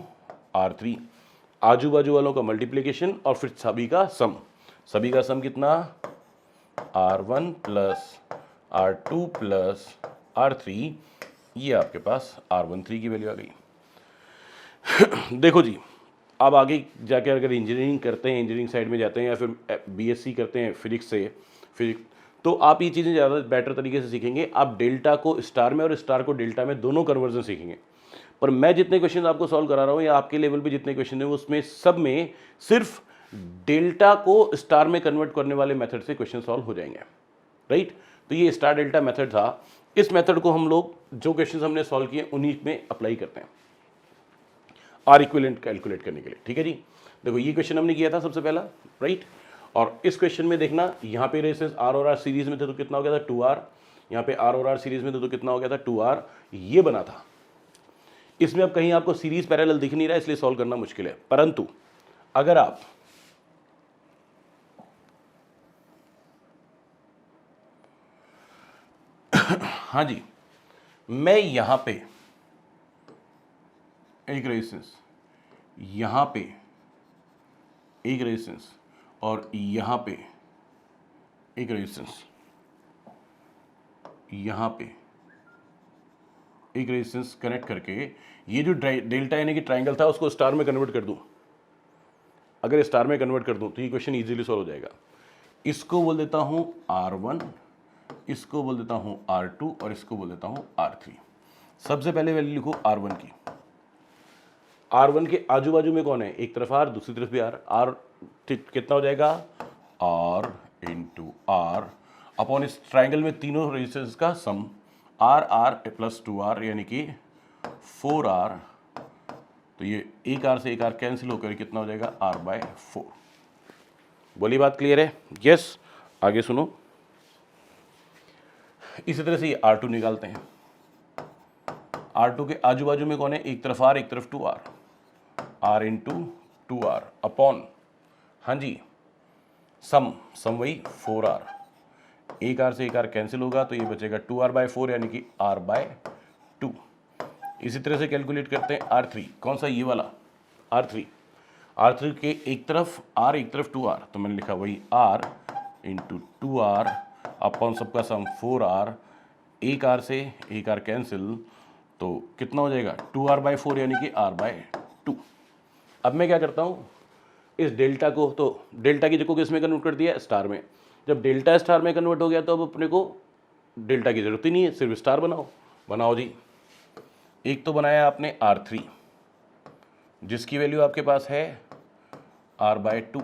R3, आजू बाजू वालों का मल्टीप्लिकेशन और फिर सभी का सम। सभी का सम कितना, R1 plus R2 plus R3, ये आपके पास R13 की वैल्यू आ गई। देखो जी, अब आगे जाके अगर इंजीनियरिंग करते हैं, इंजीनियरिंग साइड में जाते हैं या फिर BSc करते हैं फिजिक्स से, तो आप ये चीज़ें ज़्यादा बेटर तरीके से सीखेंगे। आप डेल्टा को स्टार में और स्टार को डेल्टा में दोनों कन्वर्जन सीखेंगे। पर मैं जितने क्वेश्चन आपको सॉल्व करा रहा हूँ या आपके लेवल पे जितने क्वेश्चन है उसमें सब में सिर्फ डेल्टा को स्टार में कन्वर्ट करने वाले मेथड से क्वेश्चन सॉल्व हो जाएंगे, राइट। तो ये स्टार डेल्टा मेथड था। इस मेथड को हम लोग जो क्वेश्चन हमने सॉल्व किए उन्हीं में अप्लाई करते हैं आर इक्विवेलेंट कैलकुलेट करने के लिए, ठीक है जी। देखो ये क्वेश्चन हमने किया था सबसे पहला, राइट। और इस क्वेश्चन में देखना, यहाँ पे रेजिस्टेंस R और R सीरीज में थे तो कितना हो गया था 2R, यहाँ पे R और R सीरीज में थे तो कितना हो गया था 2R, ये बना था। इसमें अब कहीं आपको सीरीज पैरेलल दिख नहीं रहा है इसलिए सॉल्व करना मुश्किल है। परंतु अगर आप हाँ जी, मैं यहां पे एक रेजिस्टेंस, यहां पे एक रेजिस्टेंस और यहां पे एक रेजिस्टेंस, यहां पे एक रेजिस्टेंस कनेक्ट करके ये जो डेल्टा यानी कि ट्राइंगल था उसको स्टार में कन्वर्ट कर दूं। अगर स्टार में कन्वर्ट कर दूं तो ये क्वेश्चन इजीली सॉल्व हो जाएगा। इसको बोल देता हूं R1, इसको बोल देता हूं R2 और इसको बोल देता हूं R3। सबसे पहले वैल्यू लिखो R1 की। R1 के आजू बाजू में कौन है, एक तरफ R दूसरी तरफ भी R कितना हो जाएगा, R इंटू R अपॉन इस ट्राइंगल में तीनों रेजिस्टेंस का सम, R प्लस 2R यानी कि 4R। तो ये एक R से एक R कैंसिल होकर कितना हो जाएगा R/4। बोली बात क्लियर है, यस। आगे सुनो, इसी तरह से ये R2 निकालते हैं। R2 के आजू बाजू में कौन है, एक तरफ R एक तरफ 2R, R into 2R upon, हाँ जी, सम वही 4R। एक R से एक R कैंसिल होगा तो ये बचेगा 2R/4 यानी कि R/2। इसी तरह से कैलकुलेट करते हैं R3, कौन सा, ये वाला R3 के एक तरफ R एक तरफ 2R, तो मैंने लिखा वही R इंटू 2R अपॉन सबका सम 4R। एक R से एक R कैंसिल तो कितना हो जाएगा 2R/4 यानी कि R/2। अब मैं क्या करता हूँ, इस डेल्टा को, तो डेल्टा की जगह को किस में कन्वर्ट कर दिया, स्टार में। जब डेल्टा स्टार में कन्वर्ट हो गया तो अब अपने को डेल्टा की ज़रूरत ही नहीं है, सिर्फ स्टार बनाओ जी। एक तो बनाया आपने R3 जिसकी वैल्यू आपके पास है R/2।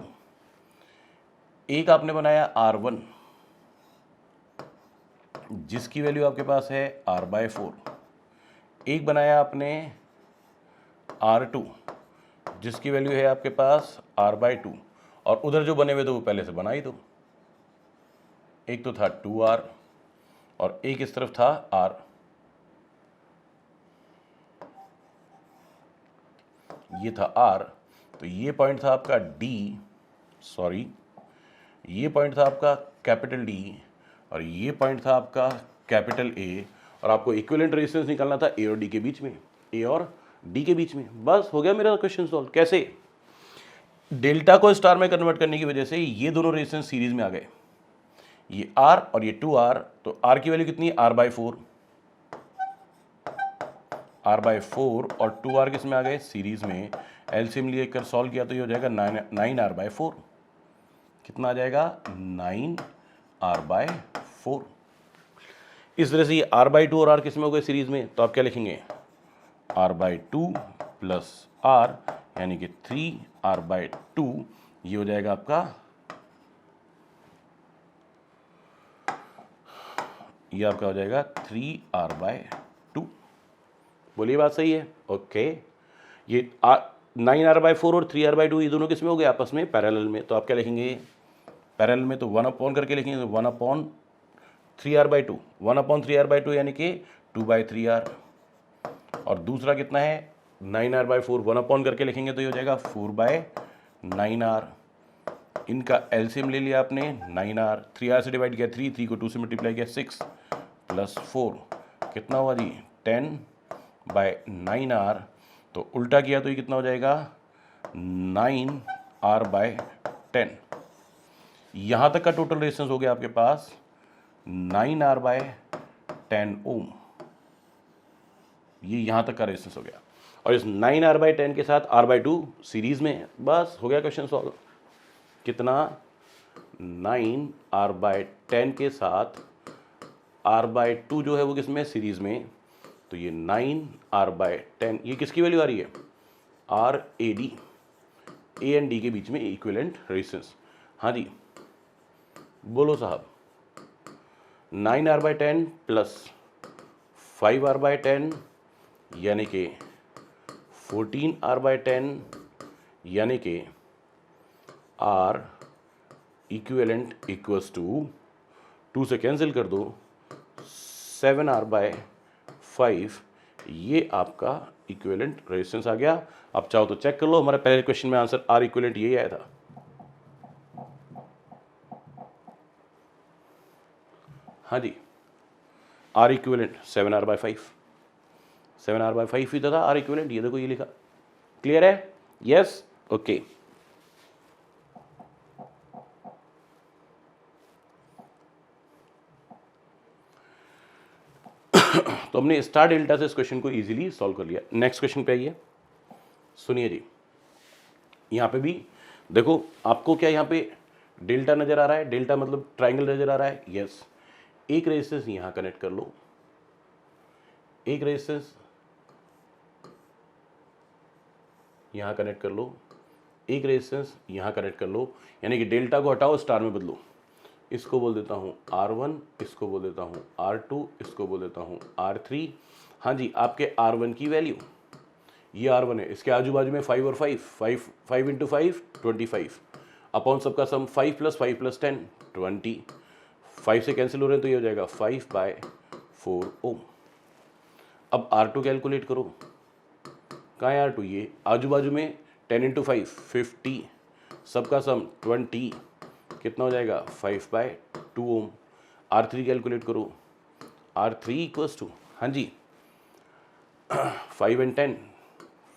एक आपने बनाया R1 जिसकी वैल्यू आपके पास है R/4। एक बनाया आपने R2 जिसकी वैल्यू है आपके पास R/2, और उधर जो बने हुए थे वो पहले से बना ही दो। एक तो था 2R और एक इस तरफ था R। ये था R, तो ये पॉइंट था आपका D, सॉरी ये पॉइंट था आपका कैपिटल D, और ये पॉइंट था आपका कैपिटल A, और आपको इक्विवेलेंट रेजिस्टेंस निकालना था A और D के बीच में, A और D के बीच में। बस हो गया मेरा क्वेश्चन सॉल्व। कैसे? डेल्टा को स्टार में कन्वर्ट करने की वजह से ये दोनों रेजिस्टेंस सीरीज में आ गए, ये R और ये 2R। तो R की वैल्यू कितनी है? R/4, R/4, और 2R किस में आ गए? सीरीज में। एलसीएम लेकर सॉल्व किया तो ये हो जाएगा 9R/4। कितना आ जाएगा? 9R/4। इस तरह से ये R/2 और R किस में हो गए? सीरीज में। तो आप क्या लिखेंगे? R/2 प्लस R यानी कि 3R/2, ये हो जाएगा आपका, ये आपका हो जाएगा 3R/2। बोलिए बात सही है? ओके। ये 9R/4 और 3R/2 ये दोनों किस में हो गए? आपस में पैरेलल में। तो आप क्या लिखेंगे? पैरेलल में तो 1 करके लिखेंगे, तो 1/3R/2, 1/3R/2 यानी कि 2/3R। और दूसरा कितना है? 9R/4, 1 करके लिखेंगे तो ये हो जाएगा 4/9R। इनका एलसीएम ले लिया आपने 9R, 3R से डिवाइड किया 3 को 2 से मल्टीप्लाई किया 6 प्लस 4, कितना हुआ जी? 10/9R। तो उल्टा किया तो ये कितना हो जाएगा? 9R/10। यहाँ तक का टोटल रेजिस्टेंस हो गया आपके पास 9R/10 ओम। ये यहाँ तक का रेजिस्टेंस हो गया, और इस 9R/10 के साथ R/2 सीरीज में है। बस हो गया क्वेश्चन सॉल्व। कितना? 9R/10 के साथ R/2 जो है वो किसमें? सीरीज में। तो ये 9R/10, ये किसकी वैल्यू आ रही है? RAD, A एंड D के बीच में इक्विवेलेंट रेजिस्टेंस। हाँ जी बोलो साहब। 9R/10 प्लस 5R/10 यानी कि 14R/10, यानी कि R इक्विवेलेंट इक्वल्स टू 2 से कैंसिल कर दो 7R/5। ये आपका इक्विवेलेंट रेजिस्टेंस आ गया। अब चाहो तो चेक कर लो, हमारे पहले क्वेश्चन में आंसर R इक्विवेलेंट यही आया था। हाँ जी, R इक्विवेलेंट 7R/5, 7R/5 ही था R इक्विवेलेंट। ये देखो ये लिखा। क्लियर है? Yes, okay. तो हमने स्टार डेल्टा से इस क्वेश्चन को इजीली सॉल्व कर लिया। नेक्स्ट क्वेश्चन पे आइए। सुनिए जी, यहाँ पे भी देखो आपको क्या यहाँ पे डेल्टा नजर आ रहा है? डेल्टा मतलब ट्राइंगल नजर आ रहा है। यस। एक रेजिस्टेंस यहाँ कनेक्ट कर लो, एक रेजिस्टेंस यहाँ कनेक्ट कर लो, एक रेजिस्टेंस यहाँ कनेक्ट कर लो, यानी कि डेल्टा को हटाओ, स्टार में बदलो। इसको बोल देता हूँ R1, इसको बोल देता हूँ R2, इसको बोल देता हूँ R3। हाँ जी, आपके R1 की वैल्यू ये R1 है, इसके आजू बाजू में 5 और 5, 5 इंटू 5 25, अपॉन सबका सम 5 + 5 + 10 20। 5 से कैंसिल हो रहे हैं तो ये हो जाएगा 5/4 ओम। अब R2 कैलकुलेट करो। कहाँ है R2? ये आजू बाजू में 10 इंटू 5 50, सबका सम 20, कितना हो जाएगा? 5/2 ओम। R3 कैलकुलेट करो। R3 इक्वल्स टू, हाँ जी 5 and 10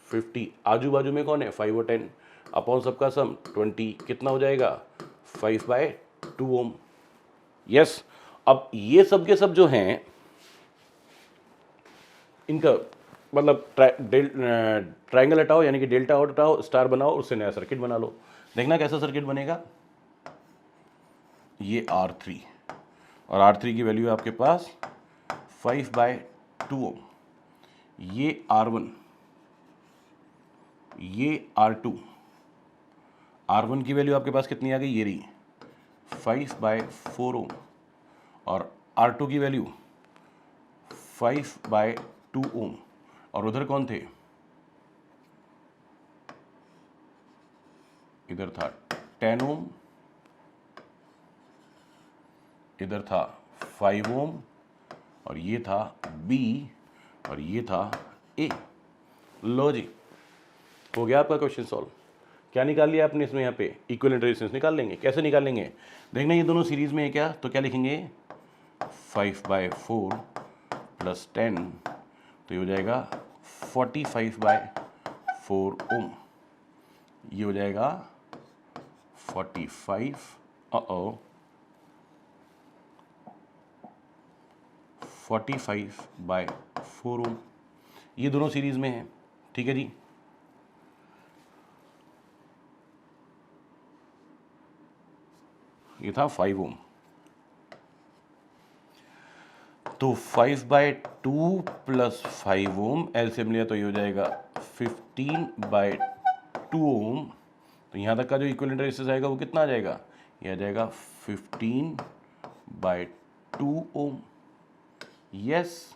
50, आजू बाजू में कौन है? 5 और 10, अपॉन सबका सम 20, कितना हो जाएगा? 5/2 ओम। यस। अब ये सब के सब जो हैं इनका मतलब ट्राइंगल हटाओ, यानी कि डेल्टा हटाओ, स्टार बनाओ, उससे नया सर्किट बना लो। देखना कैसा सर्किट बनेगा। ये R3 और R3 की वैल्यू है आपके पास 5/2 ओम। ये R1, ये R2, R1 की वैल्यू आपके पास कितनी आ गई, ये रही 5/4 ओम, और R2 की वैल्यू 5/2 ओम, और उधर कौन थे, इधर था 10 ओम, इधर था 5 ओम, और ये था B, और ये था A। लो जी, हो गया आपका क्वेश्चन सॉल्व। क्या निकाल लिया आपने इसमें, यहाँ पे इक्विवेलेंट रेजिस्टेंस निकाल लेंगे। कैसे निकालेंगे, देखना ये दोनों सीरीज में है क्या, तो क्या लिखेंगे 5/4 प्लस 10, तो ये हो जाएगा 45/4 ओम। ये हो जाएगा 45/4 ओम। ये दोनों सीरीज में है, ठीक है जी। ये था 5 ओम, तो 5/2 प्लस 5 ओम एलसीएम लिया तो ये हो जाएगा 15/2 ओम। तो यहाँ तक का जो इक्विवेलेंट रेजिस्टेंस आएगा वो कितना आ जाएगा, ये आ जाएगा 15/2 ओम। यस,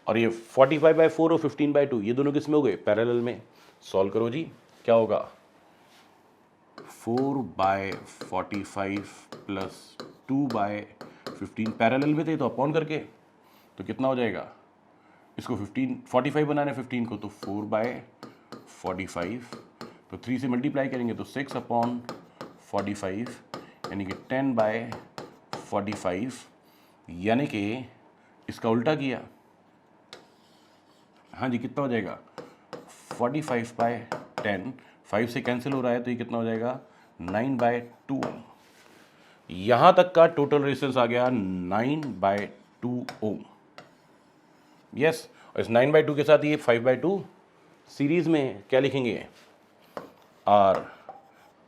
और ये 45/4 और 15/2 ये दोनों किस में हो गए, पैरेलल में। सॉल्व करो जी, क्या होगा 4/45 प्लस 2/15, पैरेलल में थे तो अपॉन करके, तो कितना हो जाएगा, इसको 45 बनाना है 15 को, तो 4/45, तो 3 से मल्टीप्लाई करेंगे तो 6/45, यानी कि 10/45, यानी कि इसका उल्टा किया, हाँ जी, कितना हो जाएगा 45/10, 5 से कैंसिल हो रहा है तो ये कितना हो जाएगा 9/2। यहां तक का टोटल रेजिस्टेंस आ गया 9/2 ओम। यस, और इस 9/2 के साथ ये 5/2 सीरीज में, क्या लिखेंगे, R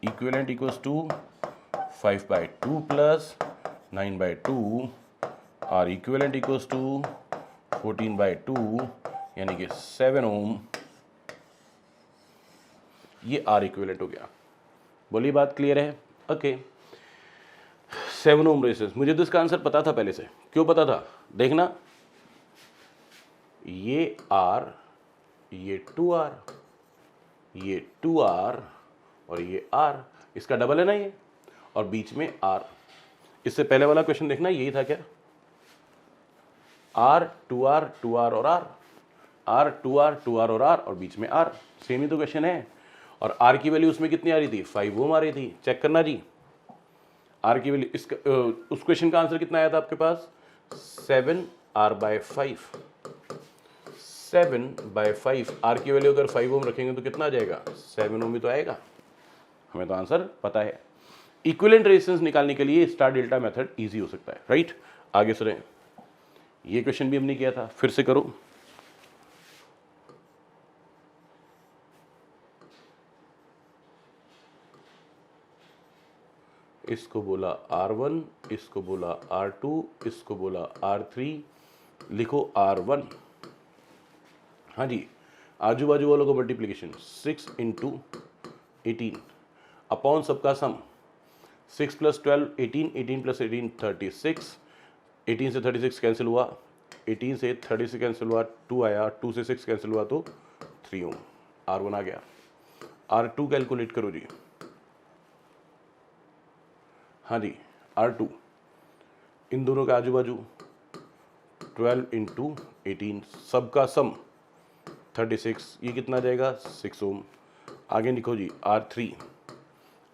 equivalent equals to 5/2 plus 9/2, R equivalent equals to 14/2, यानी कि 7 ओम। ये आर इक्विवेलेंट हो गया। बोलिए, बात क्लियर है, ओके। 7 ओम रेजिस्टेंस, मुझे तो इसका आंसर पता था पहले से। क्यों पता था, देखना, ये आर, ये 2R, ये 2R और ये R, इसका डबल है ना ये, और बीच में R। इससे पहले वाला क्वेश्चन देखना, यही था क्या, R 2R 2R और R, R 2R 2R और R, और बीच में R। सेम ही तो क्वेश्चन है। और R की वैल्यू उसमें कितनी आ रही थी, 5 ओम आ रही थी। चेक करना जी, R की वैल्यू, इसका उस क्वेश्चन का आंसर कितना आया था आपके पास, 7R/5, 7/5। R की वैल्यू अगर 5 ओम रखेंगे तो कितना आ जाएगा, 7 ओम ही तो आएगा। हमें तो आंसर पता है। इक्विवेलेंट रेजिस्टेंस निकालने के लिए स्टार डेल्टा मेथड इजी हो सकता है, राइट। आगे सुने, ये क्वेश्चन भी हमने किया था, फिर से करो। इसको बोला R1, इसको बोला R2, इसको बोला R3, लिखो R1। हाँ जी, आजू बाजू वालों को मल्टीप्लीकेशन 6 × 18 अपॉन सबका सम, 6 + 12 18, 18 + 18 36, 18 से 36 कैंसिल हुआ, 18 से 36 कैंसिल हुआ, 2 आया, 2 से 6 कैंसिल हुआ तो 3 ओम। R1 आ गया। R2 कैलकुलेट करो जी। हाँ जी, R2 इन दोनों का आजू बाजू 12 × 18 सबका सम 36, ये कितना जाएगा 6 ओम। आगे लिखो जी R3,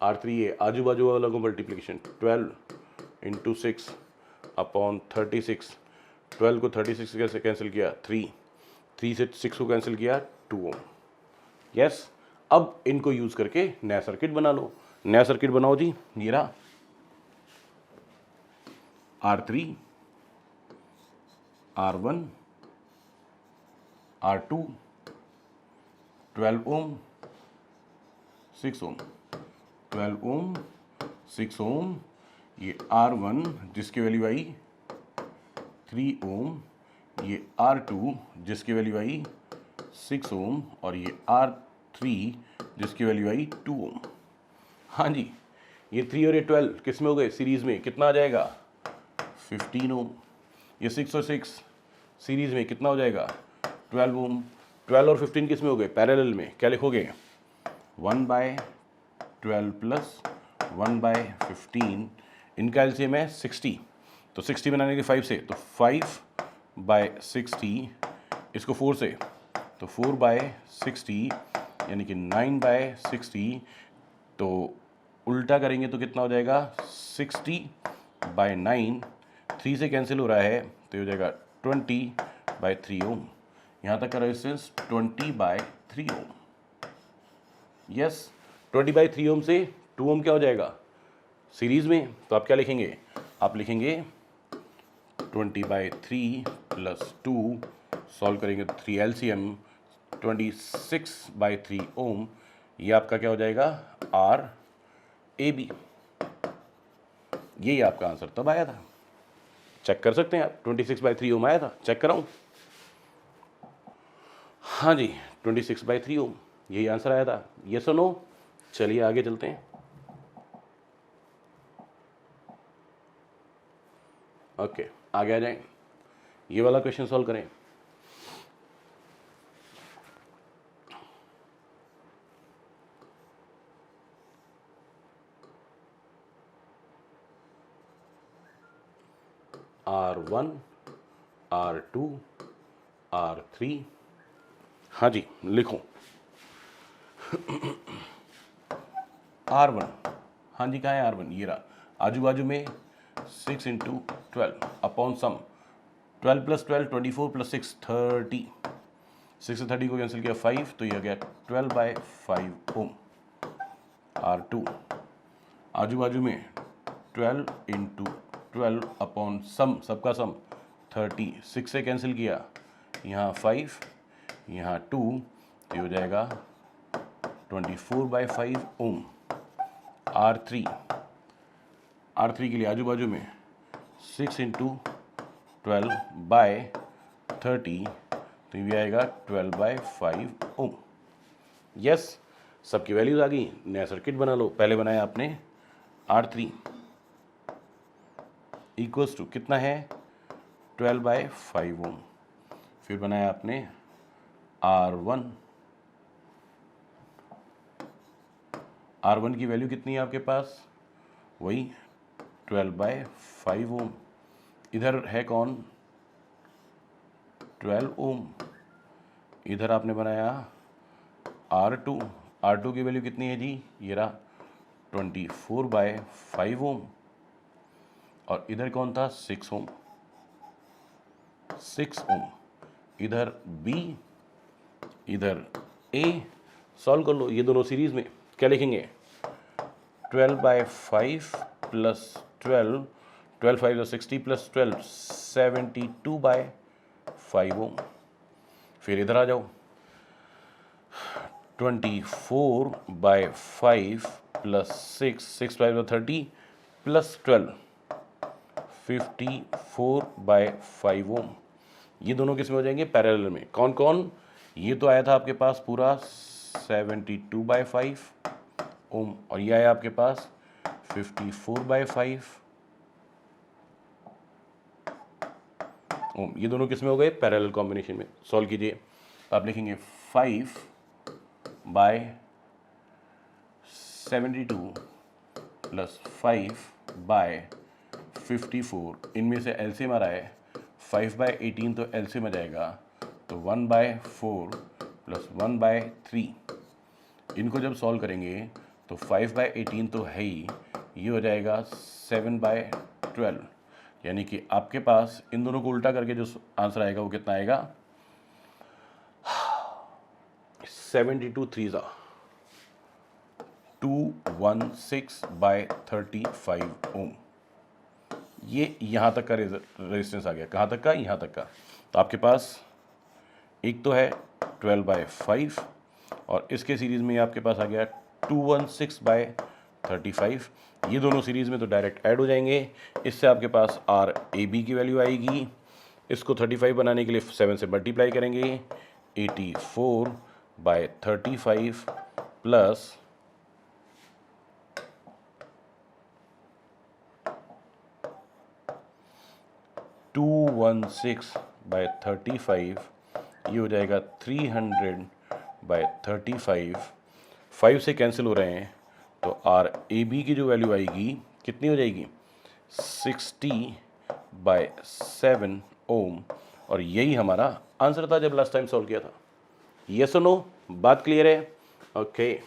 R3 ये आजू बाजू वालों को मल्टीप्लिकेशन 12 × 6 अपॉन 36, 12 को 36 कैसे कैंसिल किया 3, 3 से 6 को कैंसिल किया 2 ओम। यस, अब इनको यूज करके नया सर्किट बना लो। नया सर्किट बनाओ जी, ये रहा R3, R1, R2, 12 ओम 6 ओम, 12 ओम 6 ओम, ये R1 जिसकी वैल्यू आई 3 ओम, ये R2 जिसकी वैल्यू आई 6 ओम, और ये R3 जिसकी वैल्यू आई 2 ओम। हाँ जी, ये 3 और ये 12 किस में हो गए सीरीज़ में, कितना आ जाएगा 15 ओम। ये 6 और 6 सीरीज़ में कितना हो जाएगा 12 ओम। 12 और 15 किस में हो गए पैरेलल में, क्या लिखोगे 1/12 प्लस 1/15, इनका एलसीएम है 60, तो 60 बनाने के 5 से, तो 5/60, इसको 4 से, तो 4/60 यानी कि 9/60, तो उल्टा करेंगे तो कितना हो जाएगा 60/9, 3 से कैंसिल हो रहा है तो ये हो जाएगा 20/3 ओम। यहाँ तक का रेजिस्टेंस 20/3 ओम। यस, 20/3 ओम से 2 ओम क्या हो जाएगा सीरीज में, तो आप क्या लिखेंगे, आप लिखेंगे 20/3 प्लस 2, सॉल्व करेंगे तो 3 एलसीएम 26/3 ओम, ये आपका क्या हो जाएगा RAB। यही आपका आंसर तब आया था, चेक कर सकते हैं आप, 26/3 ओम आया था, चेक कराऊं। हाँ जी 26/3 ओम यही आंसर आया था, ये सुनो। चलिए आगे चलते हैं। ओके आगे आ जाएं, ये वाला क्वेश्चन सॉल्व करें। R1 R2 R3, हाँ जी लिखो R1, हाँ जी कहाँ है R1, ये रहा, आजू बाजू में 6 × 12 अपॉन सम 12 + 12 24 + 6 30, 6 से 30 को कैंसिल किया 5, तो ये आ गया 12/5 ओम। R2 आजू बाजू में 12 × 12 अपॉन सम, सबका सम 30, 6 से कैंसिल किया, यहाँ 5 यहाँ 2, तो ये हो जाएगा 24/5 ओम। R3 के लिए आजू बाजू में 6 × 12/30, तो ये आएगा 12/5 ओम। यस, सबकी वैल्यूज आ गई, नया सर्किट बना लो। पहले बनाया आपने R3 इक्वल्स टू कितना है 12/5 ओम, फिर बनाया आपने R1 की वैल्यू कितनी है आपके पास, वही 12/5 ओम। इधर है कौन 12 ओम, इधर आपने बनाया R2 की वैल्यू कितनी है जी, ये रहा 24/5 ओम, और इधर कौन था 6 ओम, 6 ओम। इधर B इधर A, सॉल्व कर लो ये दोनों सीरीज में, क्या लिखेंगे 12/5 प्लस 12, 12 5 60 प्लस 12 72/5 ओम। फिर इधर आ जाओ 24/5 प्लस 6 5 30 प्लस 12 54/5 ओम। ये दोनों किस में हो जाएंगे पैरेलल में, कौन कौन, ये तो आया था आपके पास पूरा 72/5 ओम, और ये आया आपके पास 54/5 ओम। ये दोनों किस में हो गए पैरेलल कॉम्बिनेशन में। सॉल्व कीजिए, तो आप लिखेंगे 5/72 प्लस 5/54, इनमें से एलसीएम आ रहा है 5/18, तो एलसीएम आ जाएगा, तो 1/4 प्लस 1/3, इनको जब सॉल्व करेंगे तो 5/18 तो है ही, ये हो जाएगा 7/12, यानी कि आपके पास इन दोनों को उल्टा करके जो आंसर आएगा वो कितना आएगा 72 3 216/35 ओम। ये यहाँ तक का रेजिस्टेंस आ गया, कहाँ तक का, यहाँ तक का। तो आपके पास एक तो है 12/5, और इसके सीरीज़ में आपके पास आ गया 216/35, ये दोनों सीरीज़ में तो डायरेक्ट ऐड हो जाएंगे। इससे आपके पास आर ए बी की वैल्यू आएगी। इसको 35 बनाने के लिए 7 से मल्टीप्लाई करेंगे, 84/35 प्लस 216/35, ये हो जाएगा 300/35। 5 से कैंसिल हो रहे हैं तो आर ए बी की जो वैल्यू आएगी कितनी हो जाएगी, 60/7 ओम। और यही हमारा आंसर था जब लास्ट टाइम सॉल्व किया था। यस और नो, बात क्लियर है? ओके।